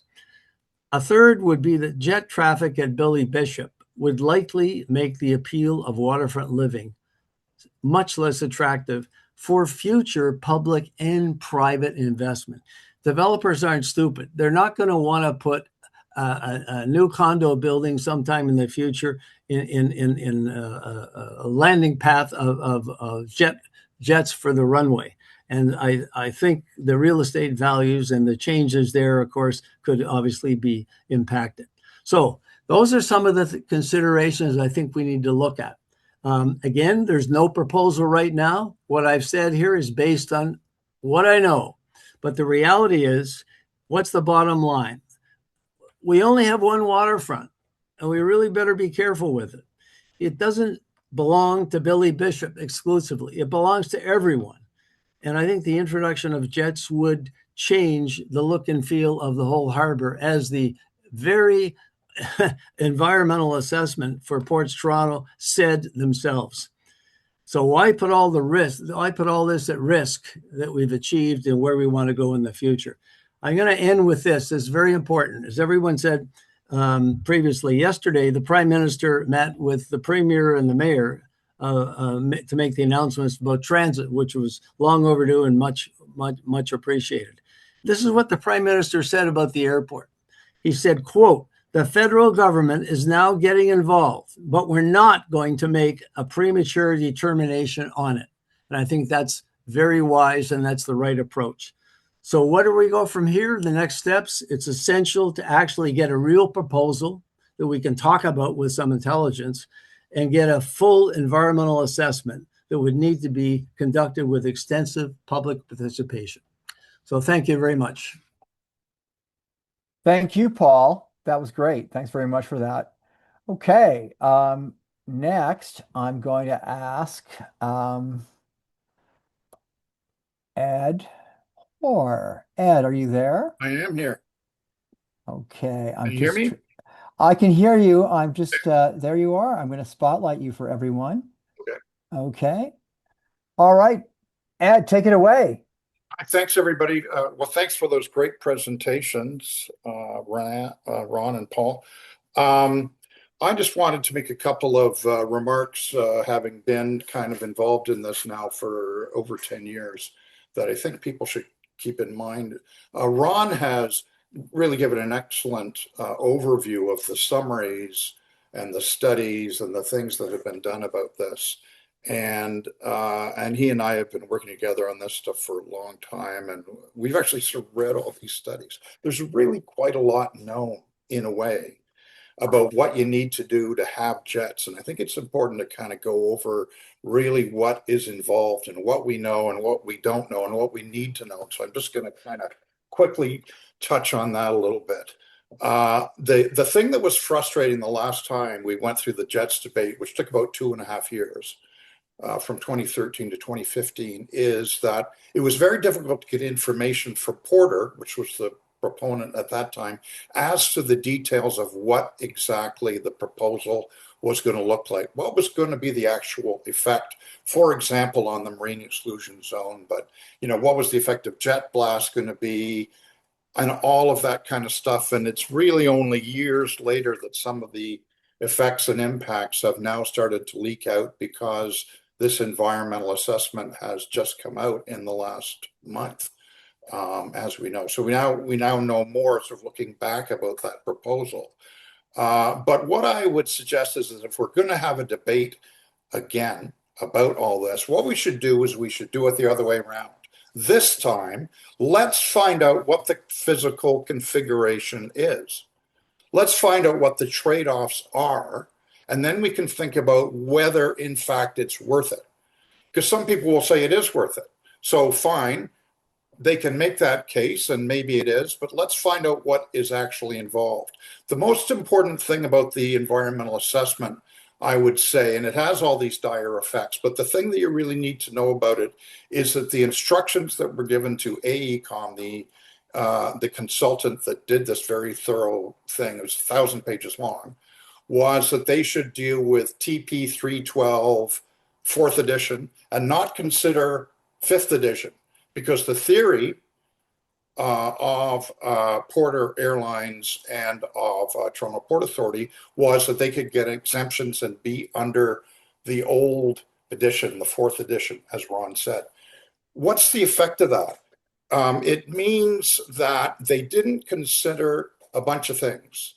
F: A third would be that jet traffic at Billy Bishop would likely make the appeal of waterfront living much less attractive for future public and private investment. Developers aren't stupid. They're not going to want to put a new condo building sometime in the future in a landing path of jets for the runway. And I think the real estate values and the changes there, of course, could obviously be impacted. So those are some of the considerations I think we need to look at. Again, there's no proposal right now. What I've said here is based on what I know. But the reality is, what's the bottom line? We only have one waterfront, and we really better be careful with it. It doesn't belong to Billy Bishop exclusively. It belongs to everyone. And I think the introduction of jets would change the look and feel of the whole harbor, as the very environmental assessment for Ports Toronto said themselves. So why put all the risk? Why put all this at risk that we've achieved and where we want to go in the future? I'm going to end with this. It's very important. As everyone said previously, yesterday, the Prime Minister met with the Premier and the Mayor to make the announcements about transit, which was long overdue and much appreciated. This is what the Prime Minister said about the airport. He said, quote, "The federal government is now getting involved, but we're not going to make a premature determination on it." And I think that's very wise, and that's the right approach. So where do we go from here? The next steps, it's essential to actually get a real proposal that we can talk about with some intelligence and get a full environmental assessment that would need to be conducted with extensive public participation. So thank you very much.
A: Thank you, Paul. That was great. Thanks very much for that. Okay. Next, I'm going to ask Ed Hoare. Ed, are you there?
G: I am here.
A: Okay.
G: Can you hear me?
A: I can hear you. I'm just, there you are. I'm going to spotlight you for everyone.
G: Okay.
A: Okay. All right. Ed, take it away.
G: Thanks, everybody. Well, thanks for those great presentations, Ron and Paul. I just wanted to make a couple of remarks, having been kind of involved in this now for over 10 years, that I think people should keep in mind. Ron has really given an excellent overview of the summaries and the studies and the things that have been done about this. And he and I have been working together on this stuff for a long time, and we've actually sort of read all these studies. There's really quite a lot known in a way. about what you need to do to have jets. And I think it's important to kind of go over really what is involved and what we know and what we don't know and what we need to know. So I'm just going to kind of quickly touch on that a little bit. The thing that was frustrating the last time we went through the jets debate, which took about 2.5 years, from 2013 to 2015, is that it was very difficult to get information from Porter, which was the proponent at that time, as to the details of what exactly the proposal was going to look like, what was going to be the actual effect, for example, on the marine exclusion zone, but what was the effect of jet blast going to be, and all of that kind of stuff. And it's really only years later that some of the effects and impacts have now started to leak out, because this environmental assessment has just come out in the last month, as we know. So we now know more, sort of looking back, about that proposal. But what I would suggest is if we're going to have a debate again about all this, what we should do is we should do it the other way around. This time, let's find out what the physical configuration is. Let's find out what the trade-offs are, and then we can think about whether, in fact, it's worth it. Because some people will say it is worth it. So fine, they can make that case, and maybe it is, but let's find out what is actually involved. The most important thing about the environmental assessment, I would say, and it has all these dire effects, but the thing that you really need to know about it is that the instructions that were given to AECOM, the consultant that did this very thorough thing, it was 1,000 pages long, was that they should deal with TP 312 4th edition and not consider 5th edition, because the theory of Porter Airlines and of Toronto Port Authority was that they could get exemptions and be under the old edition, the 4th edition, as Ron said. What's the effect of that? It means that they didn't consider a bunch of things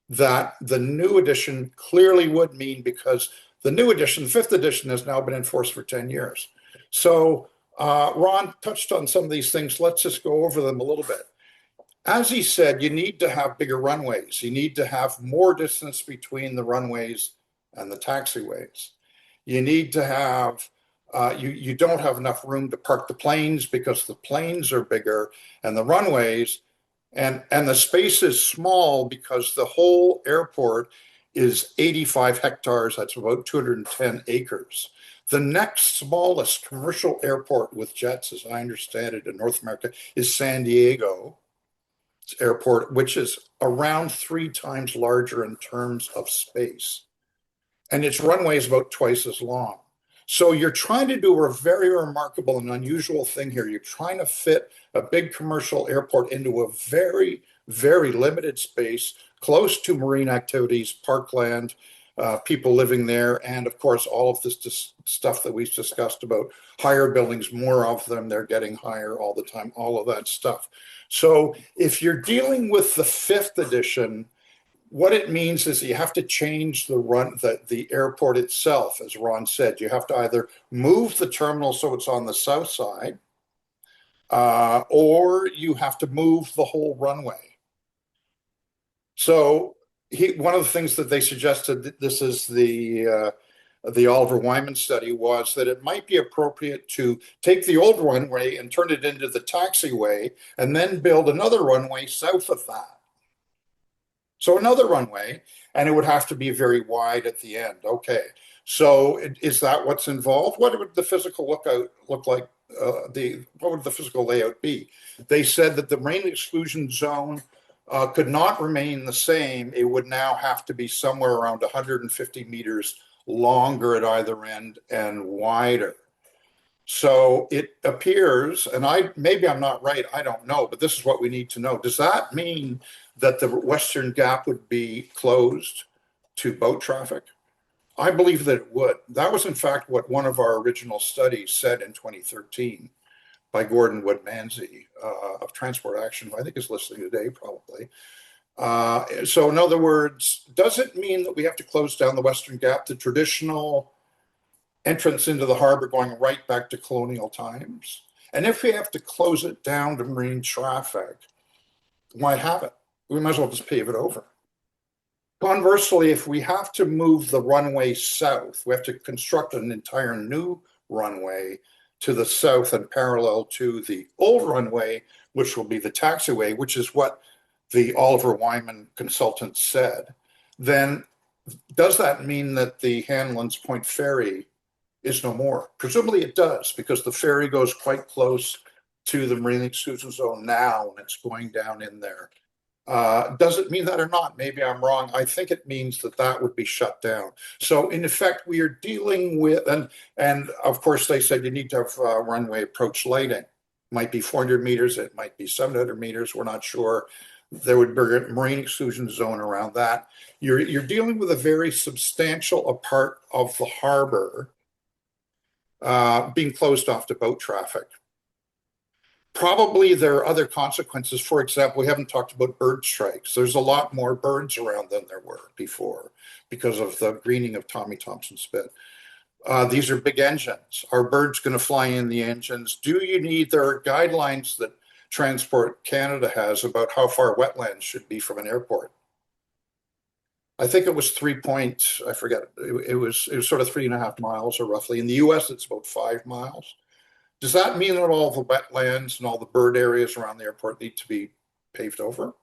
G: that the new edition clearly would mean, because the new edition, the 5th edition, has now been enforced for 10 years. So Ron touched on some of these things. Let's just go over them a little bit. As he said, you need to have bigger runways. You need to have more distance between the runways and the taxiways. You need to have, you don't have enough room to park the planes, because the planes are bigger and the runways, and the space is small because the whole airport is 85 hectares. That's about 210 acres. The next smallest commercial airport with jets, as I understand it, in North America is San Diego Airport, which is around 3 times larger in terms of space. And its runway is about twice as long. So you're trying to do a very remarkable and unusual thing here. You're trying to fit a big commercial airport into a very, very limited space, close to marine activities, parkland, people living there, and of course all of this stuff that we've discussed about higher buildings, more of them, they're getting higher all the time, all of that stuff. So if you're dealing with the 5th edition, what it means is you have to change the airport itself. As Ron said, you have to either move the terminal so it's on the south side, or you have to move the whole runway. So one of the things that they suggested, this is the Oliver Wyman study, was that it might be appropriate to take the old runway and turn it into the taxiway, and then build another runway south of that. So another runway, and it would have to be very wide at the end. Okay, so is that what's involved? What would the physical look like? What would the physical layout be? They said that the marine exclusion zone could not remain the same. It would now have to be somewhere around 150 meters longer at either end and wider. So it appears, and maybe I'm not right, I don't know, but this is what we need to know. Does that mean that the Western Gap would be closed to boat traffic? I believe that it would. That was in fact what one of our original studies said in 2013 by Gordon Woodmansey of Transport Action, who I think is listening today probably. So in other words, does it mean that we have to close down the Western Gap, the traditional entrance into the harbor going right back to colonial times? And if we have to close it down to marine traffic, why have it? We might as well just pave it over. Conversely, if we have to move the runway south, we have to construct an entire new runway to the south and parallel to the old runway, which will be the taxiway, which is what the Oliver Wyman consultant said, then does that mean that the Hanlon's Point Ferry is no more? Presumably it does, because the ferry goes quite close to the marine exclusion zone now, and it's going down in there. Does it mean that or not? Maybe I'm wrong. I think it means that that would be shut down. So in effect, we are dealing with, and of course they said you need to have runway approach lighting. It might be 400 meters, it might be 700 meters, we're not sure. There would be a marine exclusion zone around that. You're dealing with a very substantial part of the harbor being closed off to boat traffic. Probably there are other consequences. For example, we haven't talked about bird strikes. There's a lot more birds around than there were before because of the greening of Tommy Thompson Spit. These are big engines. Are birds going to fly in the engines? There are guidelines that Transport Canada has about how far wetlands should be from an airport. I think it was I forget. It was sort of 3.5 miles or roughly. In the US, it's about 5 miles. Does that mean that all the wetlands and all the bird areas around the airport need to be paved over?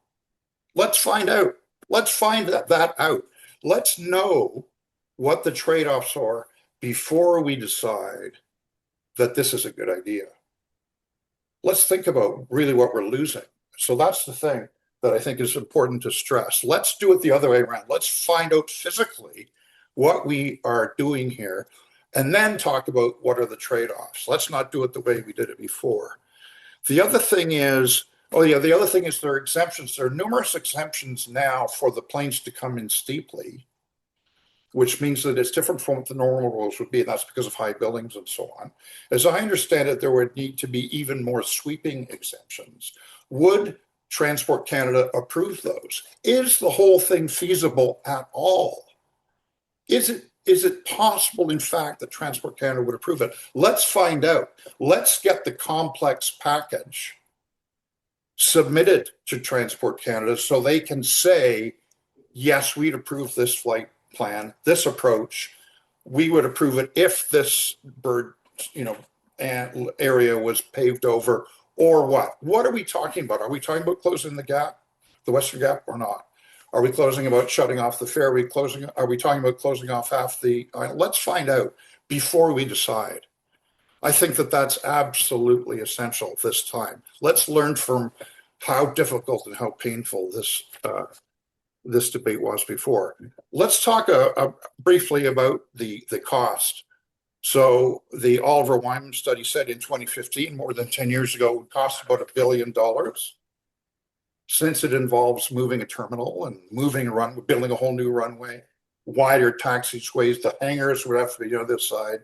G: Let's find out. Let's find that out. Let's know what the trade-offs are before we decide that this is a good idea. Let's think about really what we're losing. So that's the thing that I think is important to stress. Let's do it the other way around. Let's find out physically what we are doing here, and then talk about what are the trade-offs. Let's not do it the way we did it before. The other thing is, there are exemptions. There are numerous exemptions now for the planes to come in steeply, which means that it's different from what the normal rules would be, and that's because of high buildings and so on. As I understand it, there would need to be even more sweeping exemptions. Would Transport Canada approve those? Is the whole thing feasible at all? Is it possible, in fact, that Transport Canada would approve it? Let's find out. Let's get the complex package submitted to Transport Canada so they can say, yes, we'd approve this flight plan, this approach. We would approve it if this bird, area was paved over, or what? What are we talking about? Are we talking about closing the gap, the Western Gap, or not? Are we shutting off the ferry? Are we talking about closing off half the island? Let's find out before we decide. I think that that's absolutely essential this time. Let's learn from how difficult and how painful this debate was before. Let's talk briefly about the cost. So the Oliver Wyman study said in 2015, more than 10 years ago, it would cost about $1 billion. Since it involves moving a terminal and building a whole new runway, wider taxiways, the hangars would have to be on this side,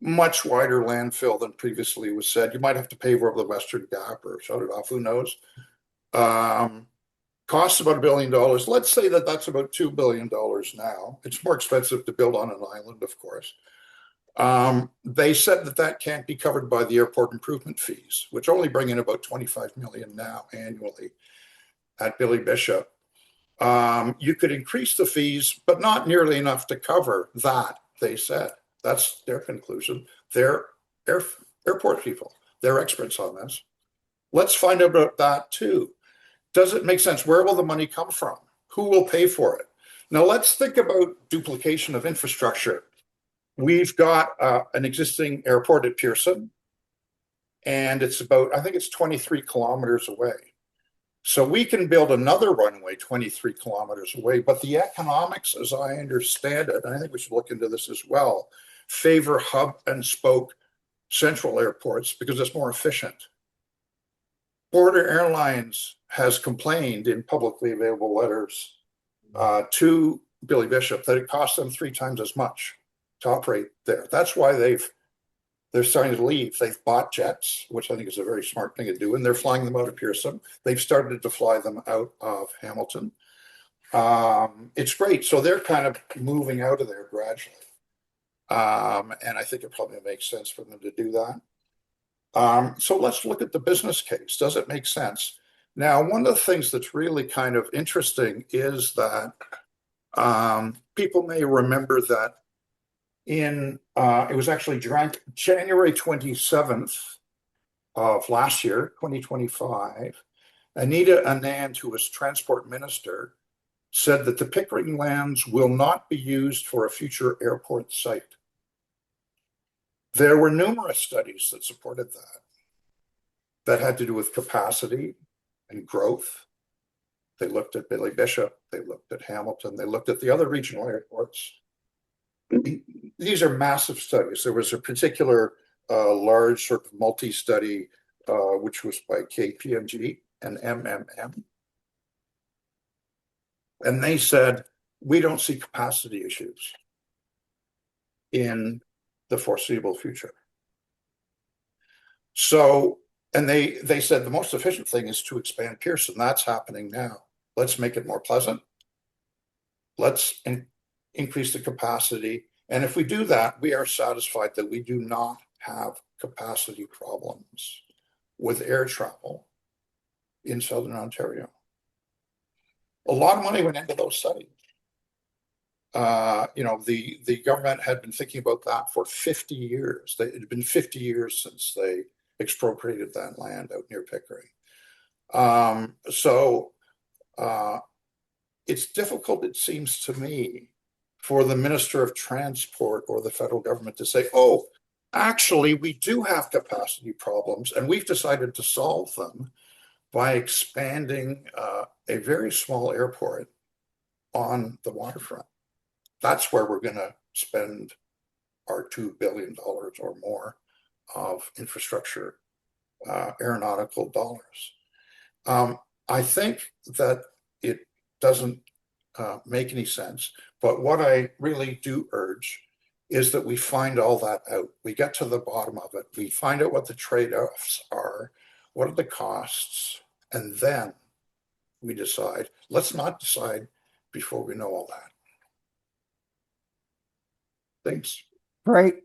G: much wider landfill than previously was said. You might have to pave over the Western Gap or shut it off, who knows? Costs about $1 billion. Let's say that that's about $2 billion now. It's more expensive to build on an island, of course. They said that can't be covered by the airport improvement fees, which only bring in about $25 million now annually at Billy Bishop. You could increase the fees, but not nearly enough to cover that, they said. That's their conclusion. They're airport people. They're experts on this. Let's find out about that too. Does it make sense? Where will the money come from? Who will pay for it? Now let's think about duplication of infrastructure. We've got an existing airport at Pearson, and it's about, I think it's 23 kilometers away. So we can build another runway 23 kilometers away, but the economics, as I understand it, and I think we should look into this as well, favor hub and spoke central airports because it's more efficient. Border Airlines has complained in publicly available letters to Billy Bishop that it costs them 3 times as much to operate there. That's why they're starting to leave. They've bought jets, which I think is a very smart thing to do, and they're flying them out of Pearson. They've started to fly them out of Hamilton. It's great. So they're kind of moving out of there gradually. And I think it probably makes sense for them to do that. So let's look at the business case. Does it make sense? Now, one of the things that's really kind of interesting is that People may remember that it was actually January 27th of last year, 2025, Anita Anand, who was transport minister, said that the Pickering lands will not be used for a future airport site. There were numerous studies that supported that had to do with capacity and growth. They looked at Billy Bishop, they looked at Hamilton, they looked at the other regional airports. These are massive studies. There was a particular large sort of multi-study, which was by KPMG and MMM. And they said, we don't see capacity issues in the foreseeable future. So, and they said the most efficient thing is to expand Pearson. That's happening now. Let's make it more pleasant. Let's increase the capacity. And if we do that, we are satisfied that we do not have capacity problems with air travel in Southern Ontario. A lot of money went into those studies. The government had been thinking about that for 50 years. It had been 50 years since they expropriated that land out near Pickering. It's difficult, it seems to me, for the Minister of Transport or the federal government to say, oh, actually, we do have capacity problems, and we've decided to solve them by expanding a very small airport on the waterfront. That's where we're going to spend our $2 billion or more of infrastructure, aeronautical dollars. I think that it doesn't make any sense, but what I really do urge is that we find all that out. We get to the bottom of it. We find out what the trade-offs are, what are the costs, and then we decide. Let's not decide before we know all that. Thanks.
A: Great.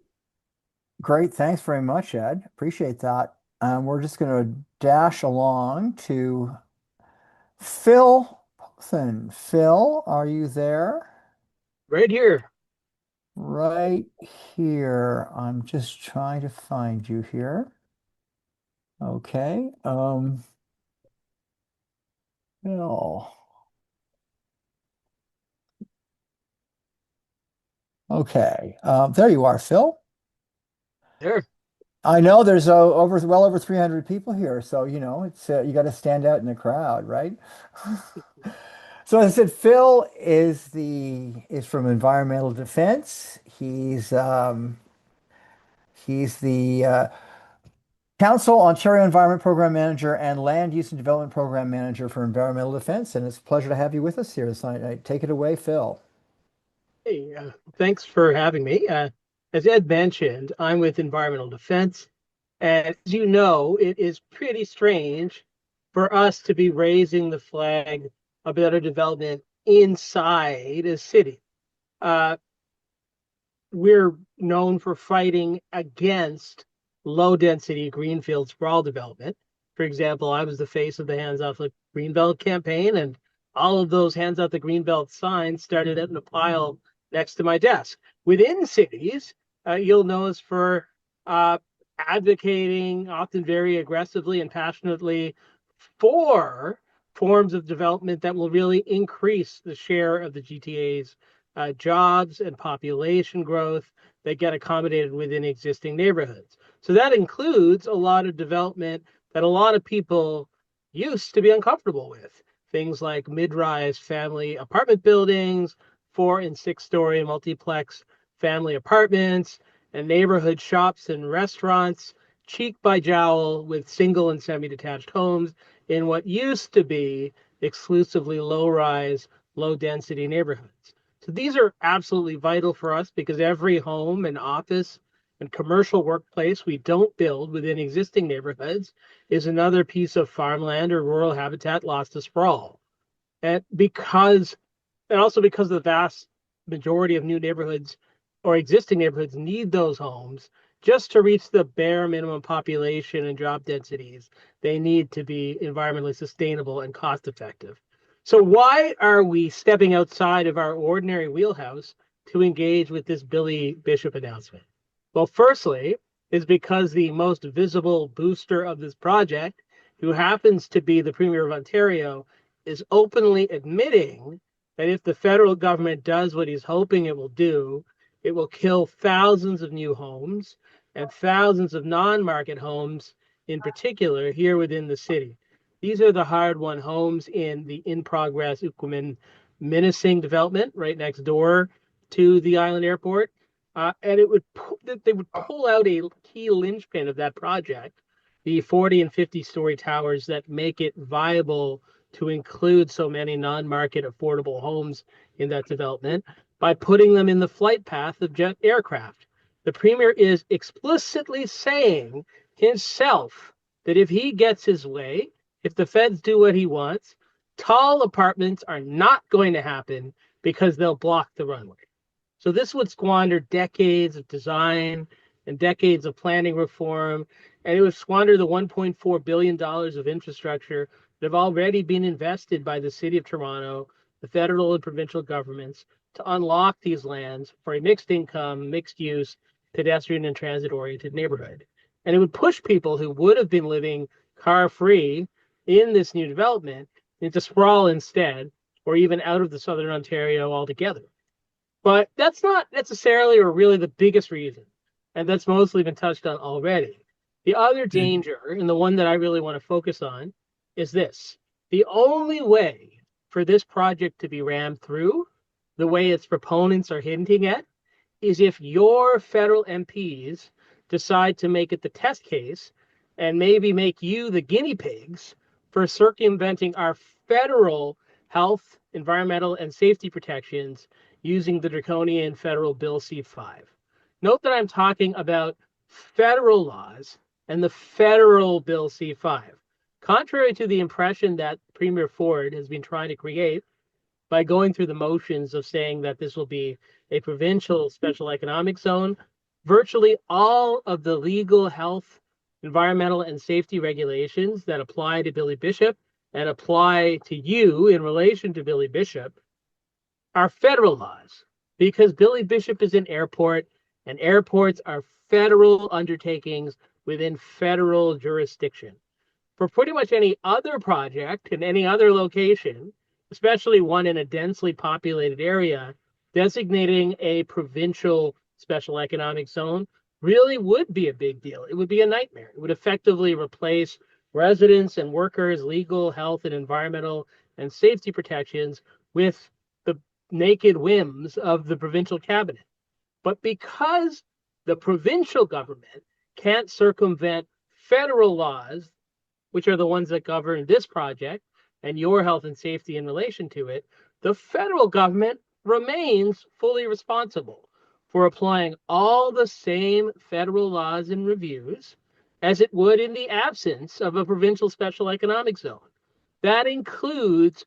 A: Thanks very much, Ed. Appreciate that. We're just going to dash along to Phil Pothen. Phil, are you there?
H: Right here.
A: Right here. I'm just trying to find you here. Okay. Phil. Okay. There you are, Phil.
H: There.
A: I know there's well over 300 people here, so it's you got to stand out in the crowd, right? So as I said, Phil is from Environmental Defense. He's the Council Ontario Environment Program Manager and Land Use and Development Program Manager for Environmental Defense, and it's a pleasure to have you with us here this night. Take it away, Phil.
H: Hey, thanks for having me. As Ed mentioned, I'm with Environmental Defense, and as you know, it is pretty strange for us to be raising the flag of better development inside a city. We're known for fighting against low-density greenfield sprawl development. For example, I was the face of the Hands Off the Greenbelt campaign, and all of those Hands Off the Greenbelt signs started out in a pile next to my desk. Within cities, you'll know us for advocating, often very aggressively and passionately, for forms of development that will really increase the share of the GTA's jobs and population growth that get accommodated within existing neighborhoods. So that includes a lot of development that a lot of people used to be uncomfortable with. Things like mid-rise family apartment buildings, 4- and 6-story multiplex family apartments, and neighborhood shops and restaurants, cheek by jowl with single and semi-detached homes in what used to be exclusively low-rise, low-density neighborhoods. So these are absolutely vital for us because every home and office and commercial workplace we don't build within existing neighborhoods is another piece of farmland or rural habitat lost to sprawl. And also because the vast majority of new neighborhoods or existing neighborhoods need those homes just to reach the bare minimum population and job densities. They need to be environmentally sustainable and cost effective. So why are we stepping outside of our ordinary wheelhouse to engage with this Billy Bishop announcement? Well, firstly, is because the most visible booster of this project, who happens to be the Premier of Ontario, is openly admitting that if the federal government does what he's hoping it will do, it will kill thousands of new homes and thousands of non-market homes, in particular here within the city. These are the hard-won homes in the in-progress Ukumin Minising development right next door to the island airport. And they would pull out a key linchpin of that project, the 40 and 50-story towers that make it viable to include so many non-market affordable homes in that development, by putting them in the flight path of jet aircraft. The Premier is explicitly saying himself that if he gets his way, if the feds do what he wants, tall apartments are not going to happen because they'll block the runway. So this would squander decades of design and decades of planning reform, and it would squander the $1.4 billion of infrastructure that have already been invested by the City of Toronto, the federal and provincial governments, to unlock these lands for a mixed income, mixed use, pedestrian and transit oriented neighborhood. And it would push people who would have been living car free in this new development into sprawl instead, or even out of the Southern Ontario altogether. But that's not necessarily or really the biggest reason, and that's mostly been touched on already. The other danger, and the one that I really want to focus on, is this. The only way for this project to be rammed through, the way its proponents are hinting at, is if your federal MPs decide to make it the test case and maybe make you the guinea pigs for circumventing our federal health, environmental, and safety protections using the draconian federal Bill C-5. Note that I'm talking about federal laws and the federal Bill C-5. Contrary to the impression that Premier Ford has been trying to create by going through the motions of saying that this will be a provincial special economic zone, virtually all of the legal, health, environmental, and safety regulations that apply to Billy Bishop and apply to you in relation to Billy Bishop are federal laws, because Billy Bishop is an airport, and airports are federal undertakings within federal jurisdiction. For pretty much any other project in any other location, especially one in a densely populated area, designating a provincial special economic zone really would be a big deal. It would be a nightmare. It would effectively replace residents and workers' legal, health, and environmental and safety protections with the naked whims of the provincial cabinet. But because the provincial government can't circumvent federal laws, which are the ones that govern this project and your health and safety in relation to it, the federal government remains fully responsible for applying all the same federal laws and reviews as it would in the absence of a provincial special economic zone. That includes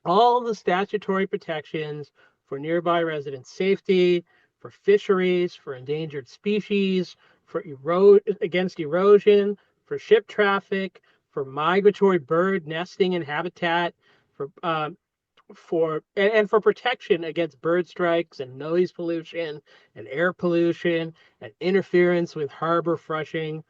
H: all the statutory protections for nearby resident safety, for fisheries, for endangered species, for against erosion, for ship traffic, for migratory bird nesting and habitat, for protection against bird strikes and noise pollution and air pollution and interference with harbor flushing.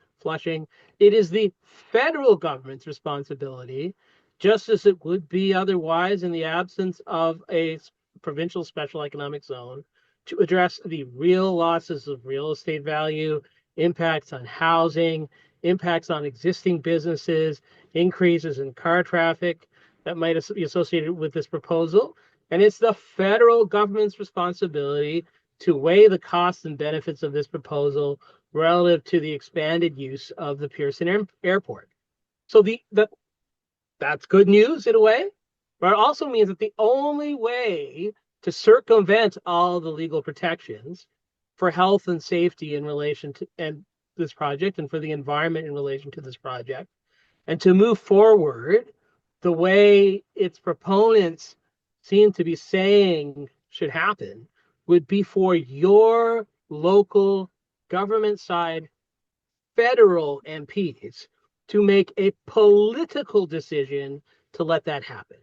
H: It is the federal government's responsibility, just as it would be otherwise in the absence of a provincial special economic zone, to address the real losses of real estate value, impacts on housing, impacts on existing businesses, increases in car traffic that might be associated with this proposal. And it's the federal government's responsibility to weigh the costs and benefits of this proposal relative to the expanded use of the Pearson Airport. So that's good news in a way, but it also means that the only way to circumvent all the legal protections for health and safety in relation to this project and for the environment in relation to this project, and to move forward the way its proponents seem to be saying should happen, would be for your local government side federal MPs to make a political decision to let that happen.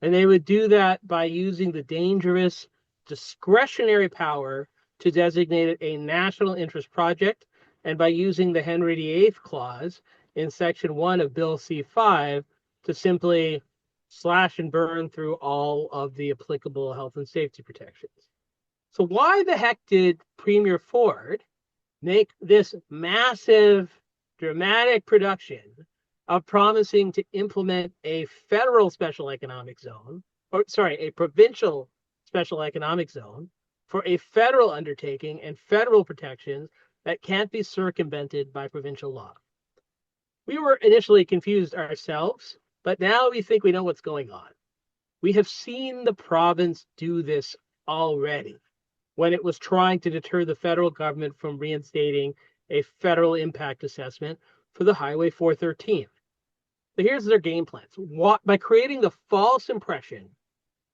H: And they would do that by using the dangerous discretionary power to designate it a national interest project, and by using the Henry VIII clause in Section 1 of Bill C-5 to simply slash and burn through all of the applicable health and safety protections. So why the heck did Premier Ford make this massive, dramatic production of promising to implement a federal special economic zone, or sorry, a provincial special economic zone for a federal undertaking and federal protections that can't be circumvented by provincial law? We were initially confused ourselves, but now we think we know what's going on. We have seen the province do this already when it was trying to deter the federal government from reinstating a federal impact assessment for the Highway 413. So here's their game plans. By creating the false impression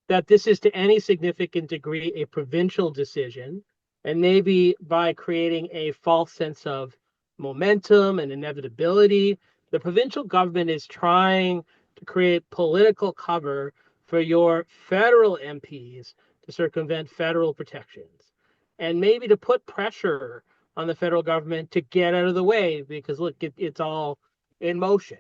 H: that this is to any significant degree a provincial decision, and maybe by creating a false sense of momentum and inevitability, the provincial government is trying to create political cover for your federal MPs to circumvent federal protections, and maybe to put pressure on the federal government to get out of the way because, look, it's all in motion.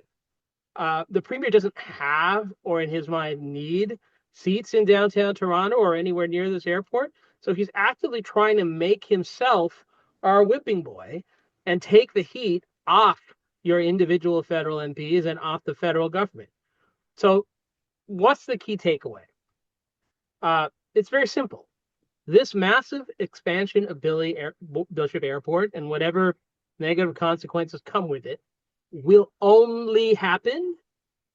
H: The Premier doesn't have, or in his mind, need seats in downtown Toronto or anywhere near this airport. So he's actively trying to make himself our whipping boy and take the heat off your individual federal MPs and off the federal government. So what's the key takeaway? It's very simple. This massive expansion of Bishop Airport and whatever negative consequences come with it will only happen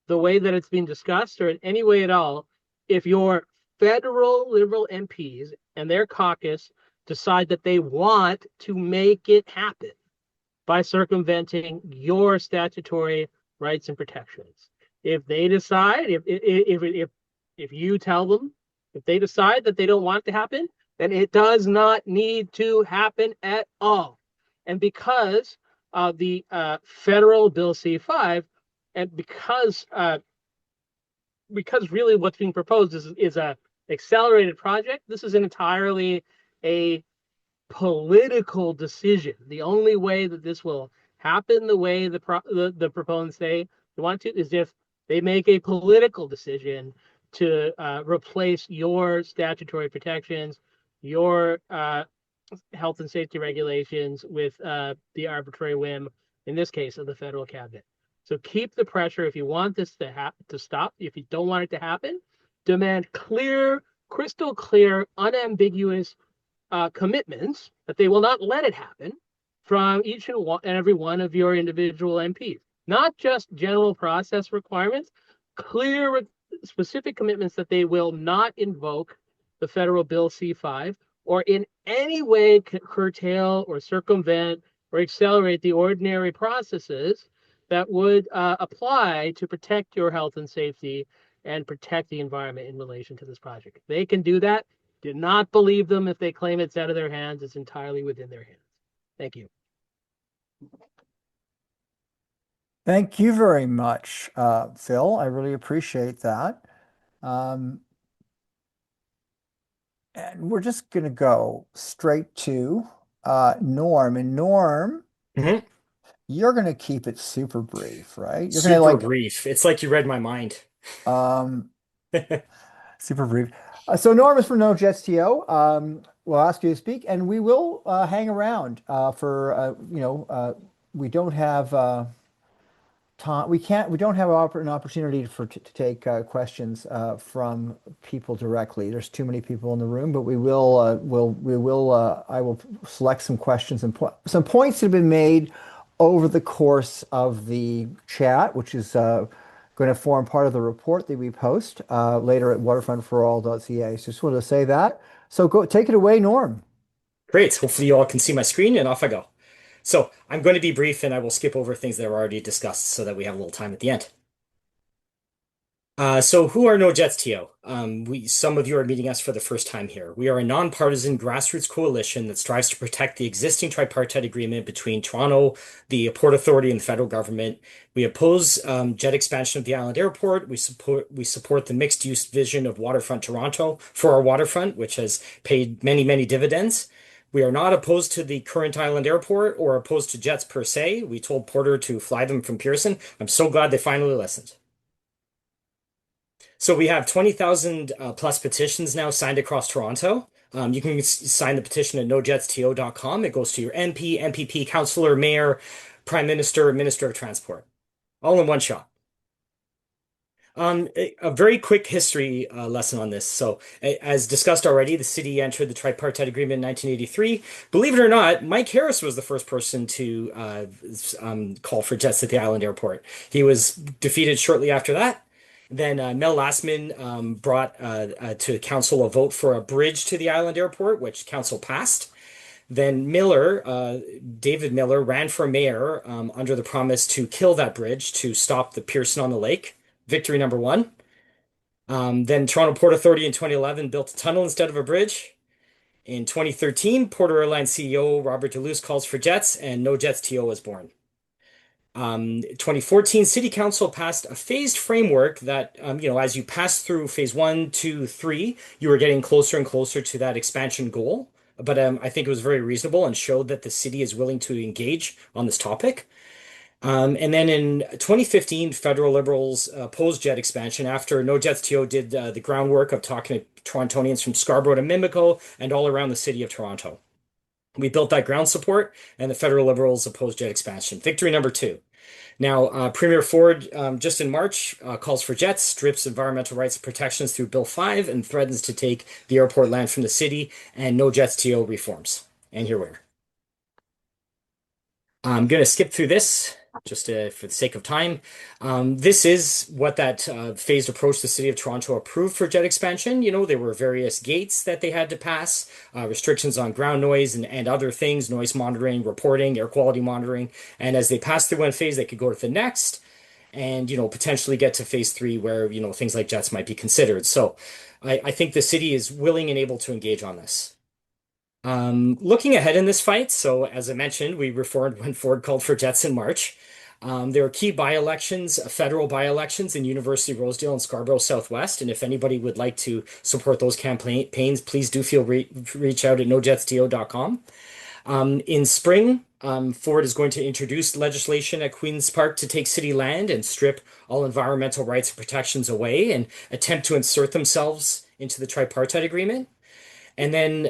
H: the way that it's being discussed, or in any way at all, if your federal Liberal MPs and their caucus decide that they want to make it happen by circumventing your statutory rights and protections. If they decide, if you tell them, if they decide that they don't want it to happen, then it does not need to happen at all. And because of the federal Bill C-5, and because really what's being proposed is a accelerated project, this is entirely a political decision. The only way that this will happen, the way the proponents say they want to, is if they make a political decision to replace your statutory protections, your health and safety regulations with the arbitrary whim, in this case, of the federal cabinet. So keep the pressure. If you want this to stop, if you don't want it to happen, demand clear, crystal clear, unambiguous commitments that they will not let it happen from each and every one of your individual MPs. Not just general process requirements, clear, specific commitments that they will not invoke the federal Bill C-5 or in any way curtail or circumvent or accelerate the ordinary processes that would apply to protect your health and safety and protect the environment in relation to this project. If they can do that, do not believe them if they claim it's out of their hands. It's entirely within their hands. Thank you.
A: Thank you very much, Phil. I really appreciate that. And we're just going to go straight to Norm. And Norm,
C: Mhm.
A: you're going to keep it super brief, right? You're
C: Super
A: going to
C: brief. It's like you read my mind.
A: super brief. So Norm is from No Jets TO. We'll ask you to speak, and we will hang around for we don't have time. We don't have an opportunity to take questions from people directly. There's too many people in the room, but we will I will select some questions and some points that have been made over the course of the chat, which is going to form part of the report that we post later at waterfrontforall.ca. So just wanted to say that. So go take it away, Norm.
C: Great. Hopefully you all can see my screen and off I go. So I'm going to be brief and I will skip over things that are already discussed so that we have a little time at the end. So who are No Jets TO? Some of you are meeting us for the first time here. We are a nonpartisan grassroots coalition that strives to protect the existing tripartite agreement between Toronto, the Port Authority, and the federal government. We oppose jet expansion of the island airport. We support the mixed use vision of Waterfront Toronto for our waterfront, which has paid many, many dividends. We are not opposed to the current island airport or opposed to jets per se. We told Porter to fly them from Pearson. I'm so glad they finally listened. So we have 20,000 plus petitions now signed across Toronto. You can sign the petition at nojetsto.com. It goes to your MP, MPP, councillor, mayor, prime minister, minister of transport, all in one shot. A very quick history lesson on this. So, as discussed already, the city entered the Tripartite Agreement in 1983. Believe it or not, Mike Harris was the first person to call for jets at the island airport. He was defeated shortly after that. Then Mel Lastman brought to council a vote for a bridge to the island airport, which council passed. Then David Miller, ran for mayor under the promise to kill that bridge to stop the Pearson on the Lake. Victory number one. Then Toronto Port Authority in 2011 built a tunnel instead of a bridge. In 2013, Porter Airlines CEO Robert Deleuze calls for jets, and No Jets TO was born. 2014, City Council passed a phased framework that, as you pass through phase 1, 2, 3, you were getting closer and closer to that expansion goal. But I think it was very reasonable and showed that the city is willing to engage on this topic. And then in 2015, federal Liberals opposed jet expansion after No Jets TO did the groundwork of talking to Torontonians from Scarborough to Mimico and all around the city of Toronto. We built that ground support, and the federal Liberals opposed jet expansion. Victory number two. Now, Premier Ford, just in March, calls for jets, strips environmental rights and protections through Bill 5, and threatens to take the airport land from the city, and No Jets TO reforms. And here we are. I'm going to skip through this just for the sake of time. This is what that phased approach the City of Toronto approved for jet expansion. There were various gates that they had to pass, restrictions on ground noise and other things, noise monitoring, reporting, air quality monitoring. And as they passed through one phase, they could go to the next and, potentially get to phase 3 where, things like jets might be considered. So I think the city is willing and able to engage on this. Looking ahead in this fight, so as I mentioned, we reformed when Ford called for jets in March. There are key by-elections, federal by-elections in University, Rosedale, and Scarborough Southwest. And if anybody would like to support those campaigns, please do feel reach out at nojetsto.com. In spring, Ford is going to introduce legislation at Queen's Park to take city land and strip all environmental rights and protections away and attempt to insert themselves into the Tripartite Agreement. And then,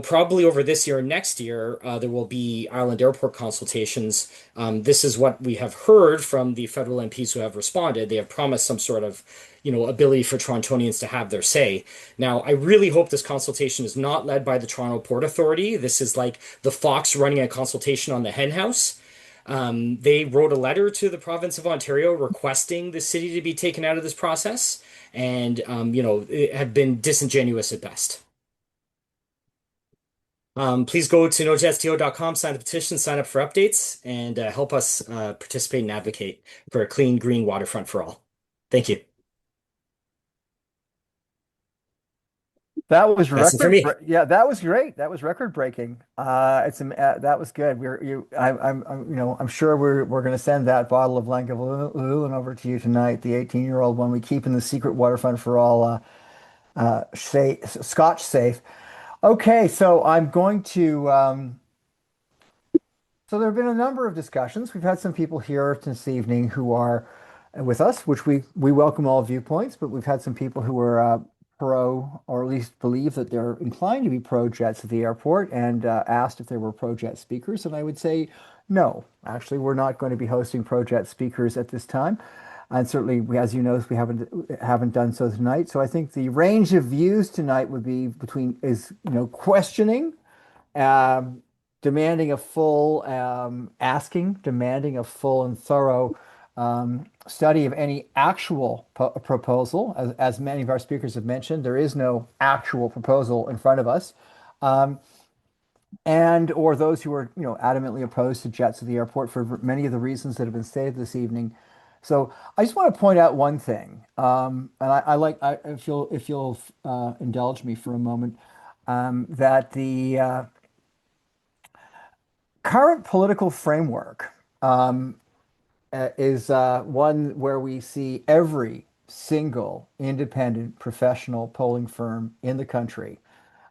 C: probably over this year and next year, there will be island airport consultations. This is what we have heard from the federal MPs who have responded. They have promised some sort of, ability for Torontonians to have their say. Now, I really hope this consultation is not led by the Toronto Port Authority. This is like the fox running a consultation on the hen house. They wrote a letter to the province of Ontario requesting the city to be taken out of this process and, have been disingenuous at best. Please go to nojetsto.com, sign the petition, sign up for updates, and help us participate and advocate for a clean, green waterfront for all. Thank you.
A: That was
C: That's it for me.
A: Yeah, that was great. That was record breaking. That was good. I'm sure we're going to send that bottle of Lagavulin over to you tonight, the 18-year-old one we keep in the secret waterfront for all, Scotch safe. Okay, so I'm going to. So there have been a number of discussions. We've had some people here this evening who are with us, which we welcome all viewpoints, but we've had some people who are pro, or at least believe that they're inclined to be pro jets at the airport, and asked if there were pro jet speakers, and I would say no. Actually, we're not going to be hosting pro jet speakers at this time. And certainly, as you know, we haven't done so tonight. So I think the range of views tonight would be questioning, demanding a full and thorough study of any actual proposal. As many of our speakers have mentioned, there is no actual proposal in front of us. Or those who are adamantly opposed to jets at the airport for many of the reasons that have been stated this evening. So I just want to point out one thing, and if you'll indulge me for a moment, that the current political framework is one where we see every single independent professional polling firm in the country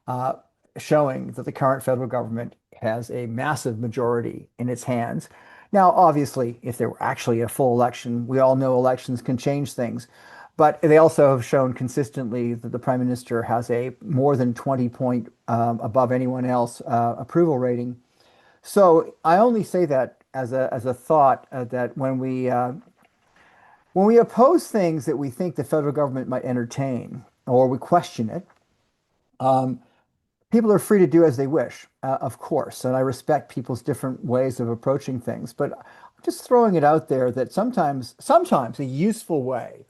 A: uh, showing that the current federal government has a massive majority in its hands. Now, obviously, if there were actually a full election, we all know elections can change things. But they also have shown consistently that the prime minister has a more than 20 point above anyone else approval rating. So I only say that as a thought that when we oppose things that we think the federal government might entertain or we question it, um, people are free to do as they wish, of course, and I respect people's different ways of approaching things. But I'm just throwing it out there that sometimes a useful way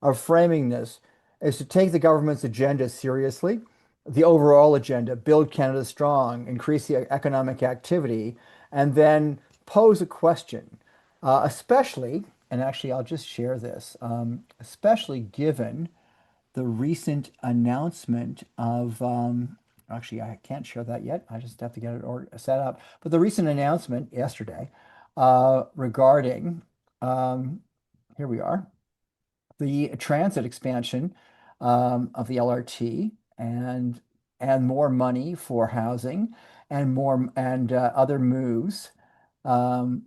A: of framing this is to take the government's agenda seriously, the overall agenda, build Canada strong, increase the economic activity, and then pose a question, especially, and actually I'll just share this, especially given the recent announcement of, actually, I can't share that yet. I just have to get it set up. But the recent announcement yesterday regarding, here we are, the transit expansion of the LRT and more money for housing and more and other moves. Um,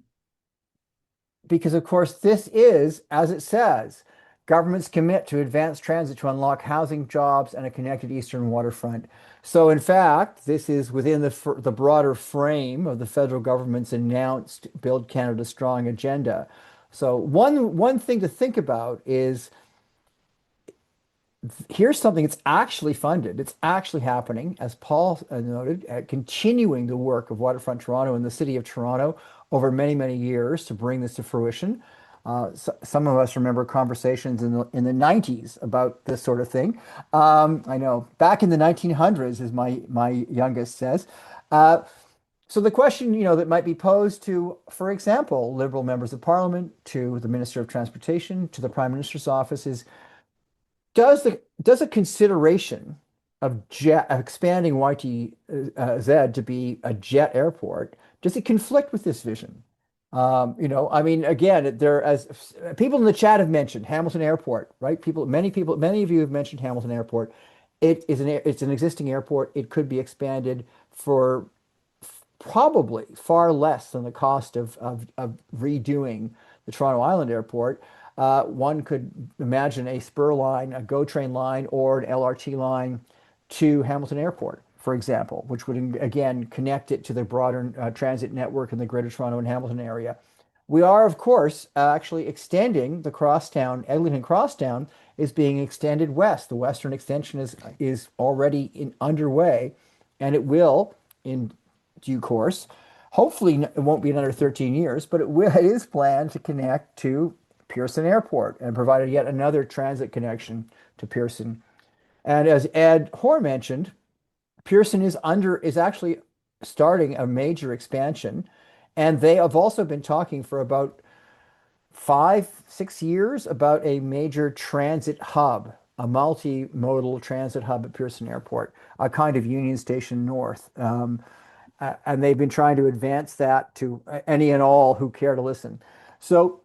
A: because of course this is, as it says, governments commit to advance transit to unlock housing, jobs, and a connected eastern waterfront. So in fact, this is within the broader frame of the federal government's announced Build Canada Strong agenda. So one thing to think about is here's something that's actually funded. It's actually happening, as Paul noted, continuing the work of Waterfront Toronto and the City of Toronto over many, many years to bring this to fruition. Some of us remember conversations in the 90s about this sort of thing. I know back in the 1900s, as my youngest says. So the question, that might be posed to, for example, Liberal members of Parliament, to the Minister of Transportation, to the Prime Minister's office is, does a consideration of expanding YTZ to be a jet airport, does it conflict with this vision? I mean, again, as people in the chat have mentioned, Hamilton Airport, right? Many of you have mentioned Hamilton Airport. It's an existing airport. It could be expanded for probably far less than the cost of redoing the Toronto Island Airport. One could imagine a spur line, a GO train line, or an LRT line to Hamilton Airport, for example, which would again connect it to the broader transit network in the Greater Toronto and Hamilton area. We are, of course, actually extending the crosstown. Eglinton Crosstown is being extended west. The western extension is already underway, and it will, in due course. Hopefully, it won't be another 13 years, but it is planned to connect to Pearson Airport and provided yet another transit connection to Pearson. And as Ed Hoare mentioned, Pearson is actually starting a major expansion, and they have also been talking for about 5, 6 years about a major transit hub, a multimodal transit hub at Pearson Airport, a kind of Union Station North. And they've been trying to advance that to any and all who care to listen. So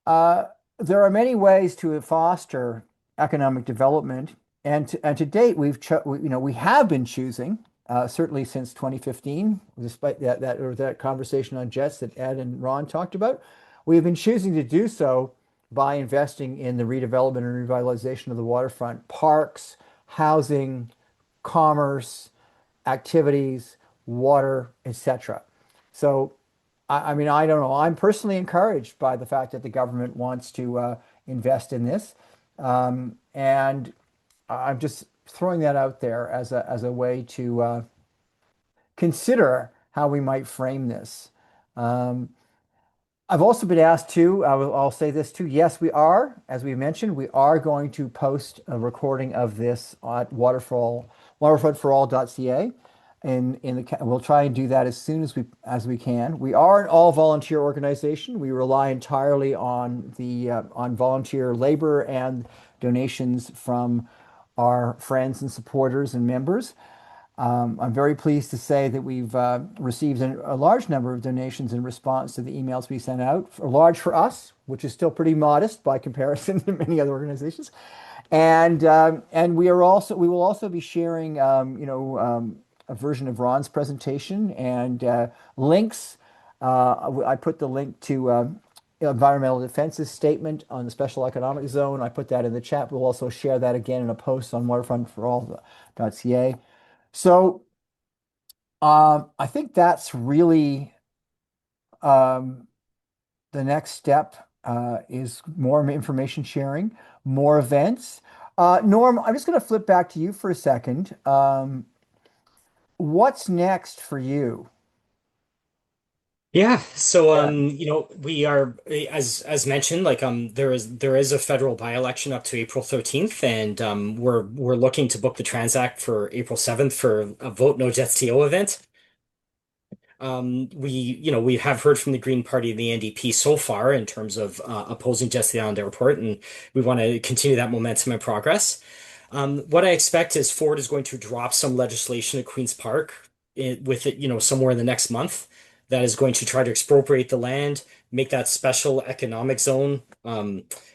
A: uh, there are many ways to foster economic development, and to date, we have been choosing, certainly since 2015, despite that conversation on jets that Ed and Ron talked about, we have been choosing to do so by investing in the redevelopment and revitalization of the waterfront, parks, housing, commerce, activities, water, etc. So I mean, I don't know. I'm personally encouraged by the fact that the government wants to invest in this, and I'm just throwing that out there as a way to consider how we might frame this. Um, I've also been asked to, I'll say this too. Yes, we are, as we mentioned, we are going to post a recording of this at waterfrontforall.ca. we'll try and do that as soon as we can. We are an all volunteer organization. We rely entirely on the on volunteer labor and donations from our friends and supporters and members. I'm very pleased to say that we've received a large number of donations in response to the emails we sent out. Large for us, which is still pretty modest by comparison to many other organizations. And we will also be sharing a version of Ron's presentation and links. I put the link to environmental defense's statement on the special economic zone. I put that in the chat. We'll also share that again in a post on waterfrontforall.ca. So I think that's really the next step is more information sharing, more events. Norm, I'm just going to flip back to you for a second. What's next for you?
C: Yeah, so
A: Yeah.
C: we are as mentioned, like there is a federal by-election up to April 13th, and we're looking to book the Transact for April 7th for a Vote No Jets TO event. We have heard from the Green Party and the NDP so far in terms of opposing Jets to the Island Airport, and we want to continue that momentum and progress. What I expect is Ford is going to drop some legislation at Queen's Park with it, somewhere in the next month that is going to try to expropriate the land, make that special economic zone,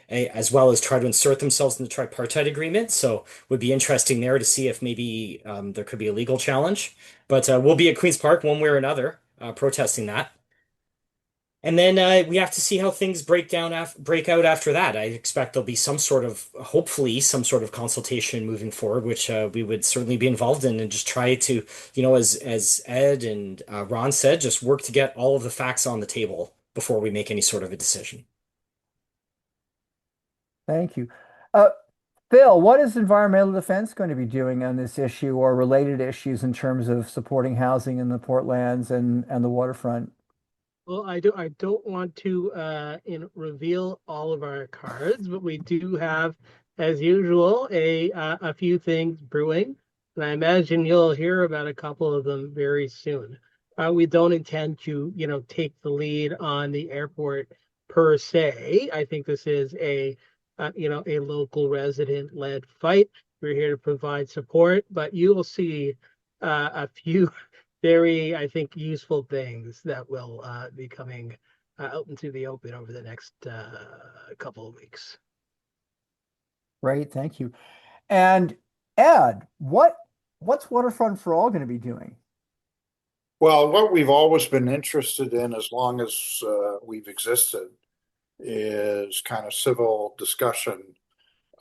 C: as well as try to insert themselves in the Tripartite Agreement. So would be interesting there to see if maybe there could be a legal challenge. But we'll be at Queen's Park one way or another, protesting that. And then we have to see how things break out after that. I expect there'll be hopefully some sort of consultation moving forward, which we would certainly be involved in, and just try to, as Ed and Ron said, just work to get all of the facts on the table before we make any sort of a decision.
A: Thank you. Uh, Phil, what is environmental defense going to be doing on this issue or related issues in terms of supporting housing in the Portlands and the waterfront?
H: Well, I don't want to reveal all of our cards, but we do have, as usual, a few things brewing, and I imagine you'll hear about a couple of them very soon. We don't intend to, take the lead on the airport per se. I think this is a local resident-led fight. We're here to provide support, but you will see a few very, I think, useful things that will be coming out into the open over the next couple of weeks.
A: Great, thank you. And Ed, what's Waterfront for All going to be doing?
G: Well, what we've always been interested in as long as we've existed is kind of civil discussion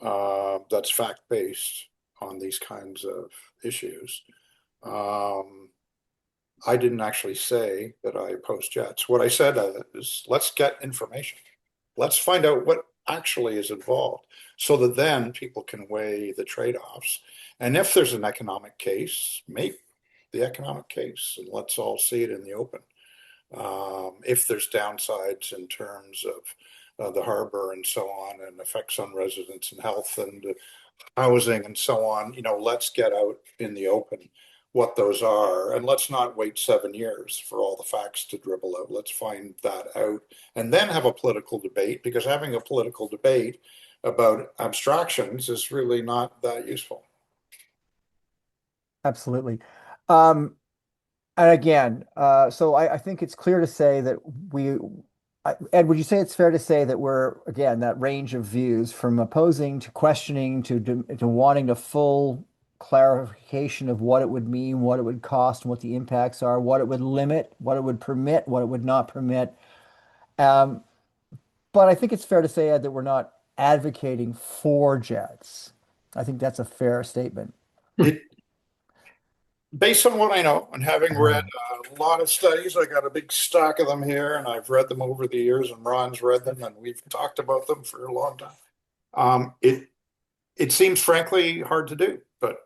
G: that's fact-based on these kinds of issues. I didn't actually say that I oppose jets. What I said is let's get information. Let's find out what actually is involved so that then people can weigh the trade-offs. And if there's an economic case, make the economic case and let's all see it in the open. If there's downsides in terms of the harbor and so on, and effects on residents and health and housing and so on, let's get out in the open what those are, and let's not wait 7 years for all the facts to dribble out. Let's find that out and then have a political debate, because having a political debate about abstractions is really not that useful.
A: Absolutely. And again, so I think it's clear to say that Ed, would you say it's fair to say that we're, again, that range of views from opposing to questioning to wanting a full clarification of what it would mean, what it would cost, and what the impacts are, what it would limit, what it would permit, what it would not permit. But I think it's fair to say, Ed, that we're not advocating for jets. I think that's a fair statement.
G: Based on what I know and having read a lot of studies, I got a big stack of them here, and I've read them over the years, and Ron's read them, and we've talked about them for a long time. It seems frankly hard to do, but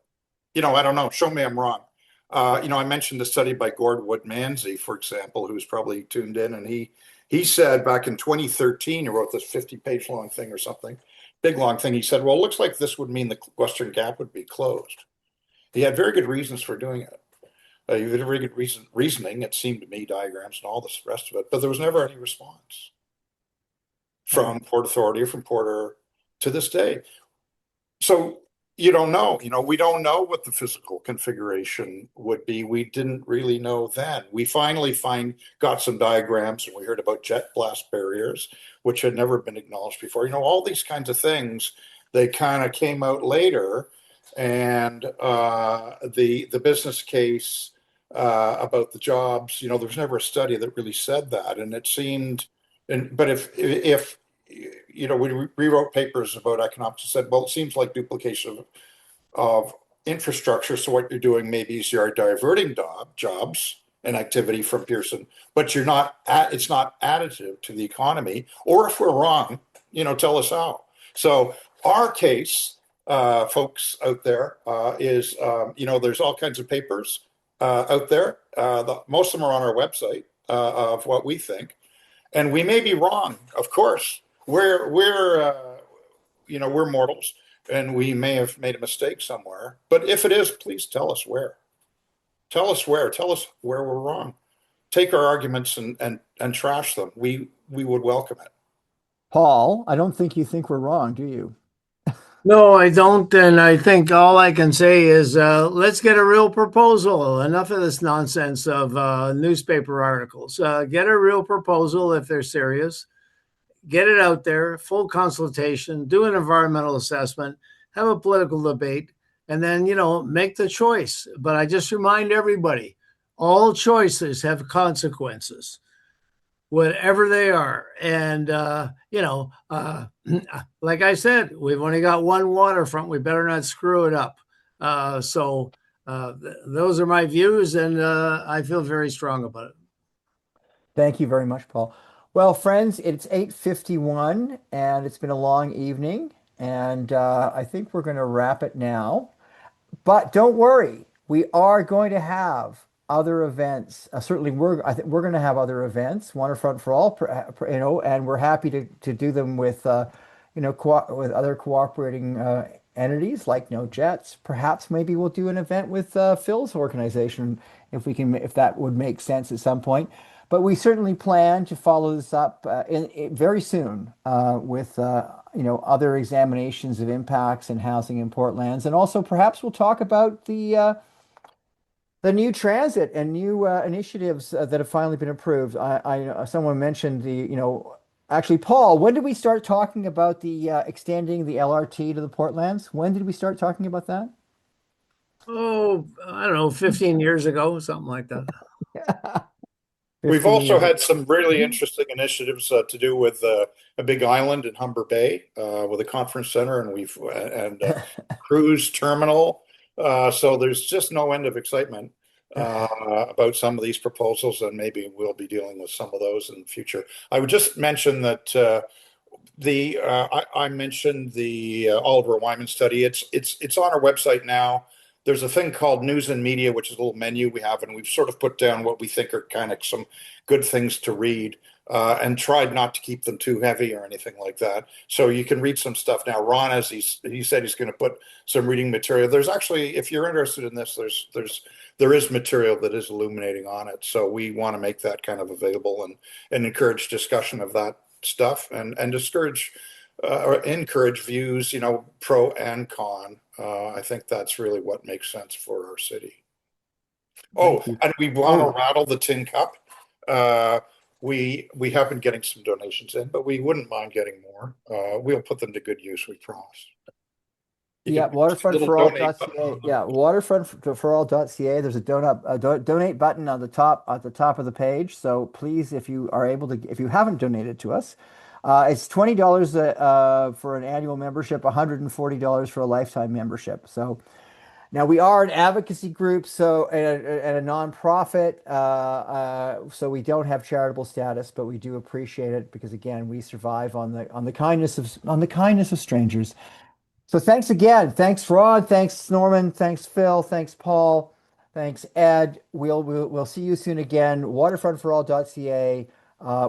G: I don't know. Show me I'm wrong. I mentioned the study by Gord Wood-Manzi, for example, who's probably tuned in, and he said back in 2013, he wrote this 50-page long thing or something, big long thing. He said, well, it looks like this would mean the Western Gap would be closed. He had very good reasons for doing it. You had very good reasoning, it seemed to me, diagrams and all this rest of it, but there was never any response from Port Authority or from Porter to this day. So you don't know, we don't know what the physical configuration would be. We didn't really know then. We finally got some diagrams, and we heard about jet blast barriers, which had never been acknowledged before. All these kinds of things, they kind of came out later. And the business case about the jobs, there was never a study that really said that. And it seemed, but if we rewrote papers about economics and said, well, it seems like duplication of infrastructure. So what you're doing maybe is you're diverting jobs and activity from Pearson, but it's not additive to the economy. Or if we're wrong, tell us how. So our case, folks out there, is there's all kinds of papers out there. Most of them are on our website of what we think, and we may be wrong. Of course, we're mortals, and we may have made a mistake somewhere. But if it is, please tell us where. Tell us where. Tell us where we're wrong. Take our arguments and trash them. We would welcome it.
A: Paul, I don't think you think we're wrong, do you?
F: No, I don't. And I think all I can say is let's get a real proposal. Enough of this nonsense of newspaper articles. Get a real proposal if they're serious. Get it out there, full consultation, do an environmental assessment, have a political debate, and then, make the choice. But I just remind everybody, all choices have consequences, whatever they are. And, like I said, we've only got one waterfront. We better not screw it up. So those are my views, and I feel very strong about it.
A: Thank you very much, Paul. Well, friends, it's 8:51 and it's been a long evening, and I think we're going to wrap it now. But don't worry, we are going to have other events. Certainly, I think we're going to have other events, Waterfront for All, and we're happy to do them with, with other cooperating entities like No Jets. Perhaps maybe we'll do an event with Phil's organization if that would make sense at some point. But we certainly plan to follow this up very soon with other examinations of impacts and housing in Portlands, and also perhaps we'll talk about the new transit and new initiatives that have finally been approved. Someone mentioned actually, Paul, when did we start talking about the extending the LRT to the Portlands? When did we start talking about that?
F: Oh, I don't know, 15 years ago, something like that.
G: We've also had some really interesting initiatives to do with a big island in Humber Bay with a conference center, and cruise terminal. So there's just no end of excitement about some of these proposals, and maybe we'll be dealing with some of those in the future. I would just mention that I mentioned the Oliver Wyman study. It's on our website now. There's a thing called News and Media, which is a little menu we have, and we've sort of put down what we think are kind of some good things to read, and tried not to keep them too heavy or anything like that. So you can read some stuff now. Ron, as he said, he's going to put some reading material. There's actually, if you're interested in this, there is material that is illuminating on it. So we want to make that kind of available and encourage discussion of that stuff, and discourage or encourage views, pro and con. I think that's really what makes sense for our city. Oh, and we want to rattle the tin cup. We have been getting some donations in, but we wouldn't mind getting more. We'll put them to good use, we promise.
A: Waterfrontforall.ca. Yeah, waterfrontforall.ca. There's a donate button on the top of the page. So please, if you are able to, if you haven't donated to us, it's $20 for an annual membership, $140 for a lifetime membership. So now we are an advocacy group, so and a nonprofit, so we don't have charitable status, but we do appreciate it because again, we survive on the kindness of strangers. So thanks again. Thanks Ron. Thanks Norman. Thanks Phil. Thanks Paul. Thanks Ed. We'll see you soon again. Waterfrontforall.ca.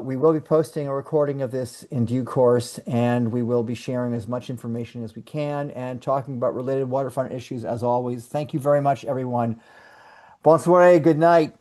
A: We will be posting a recording of this in due course, and we will be sharing as much information as we can and talking about related waterfront issues as always. Thank you very much, everyone. Bonne soirée. Good night.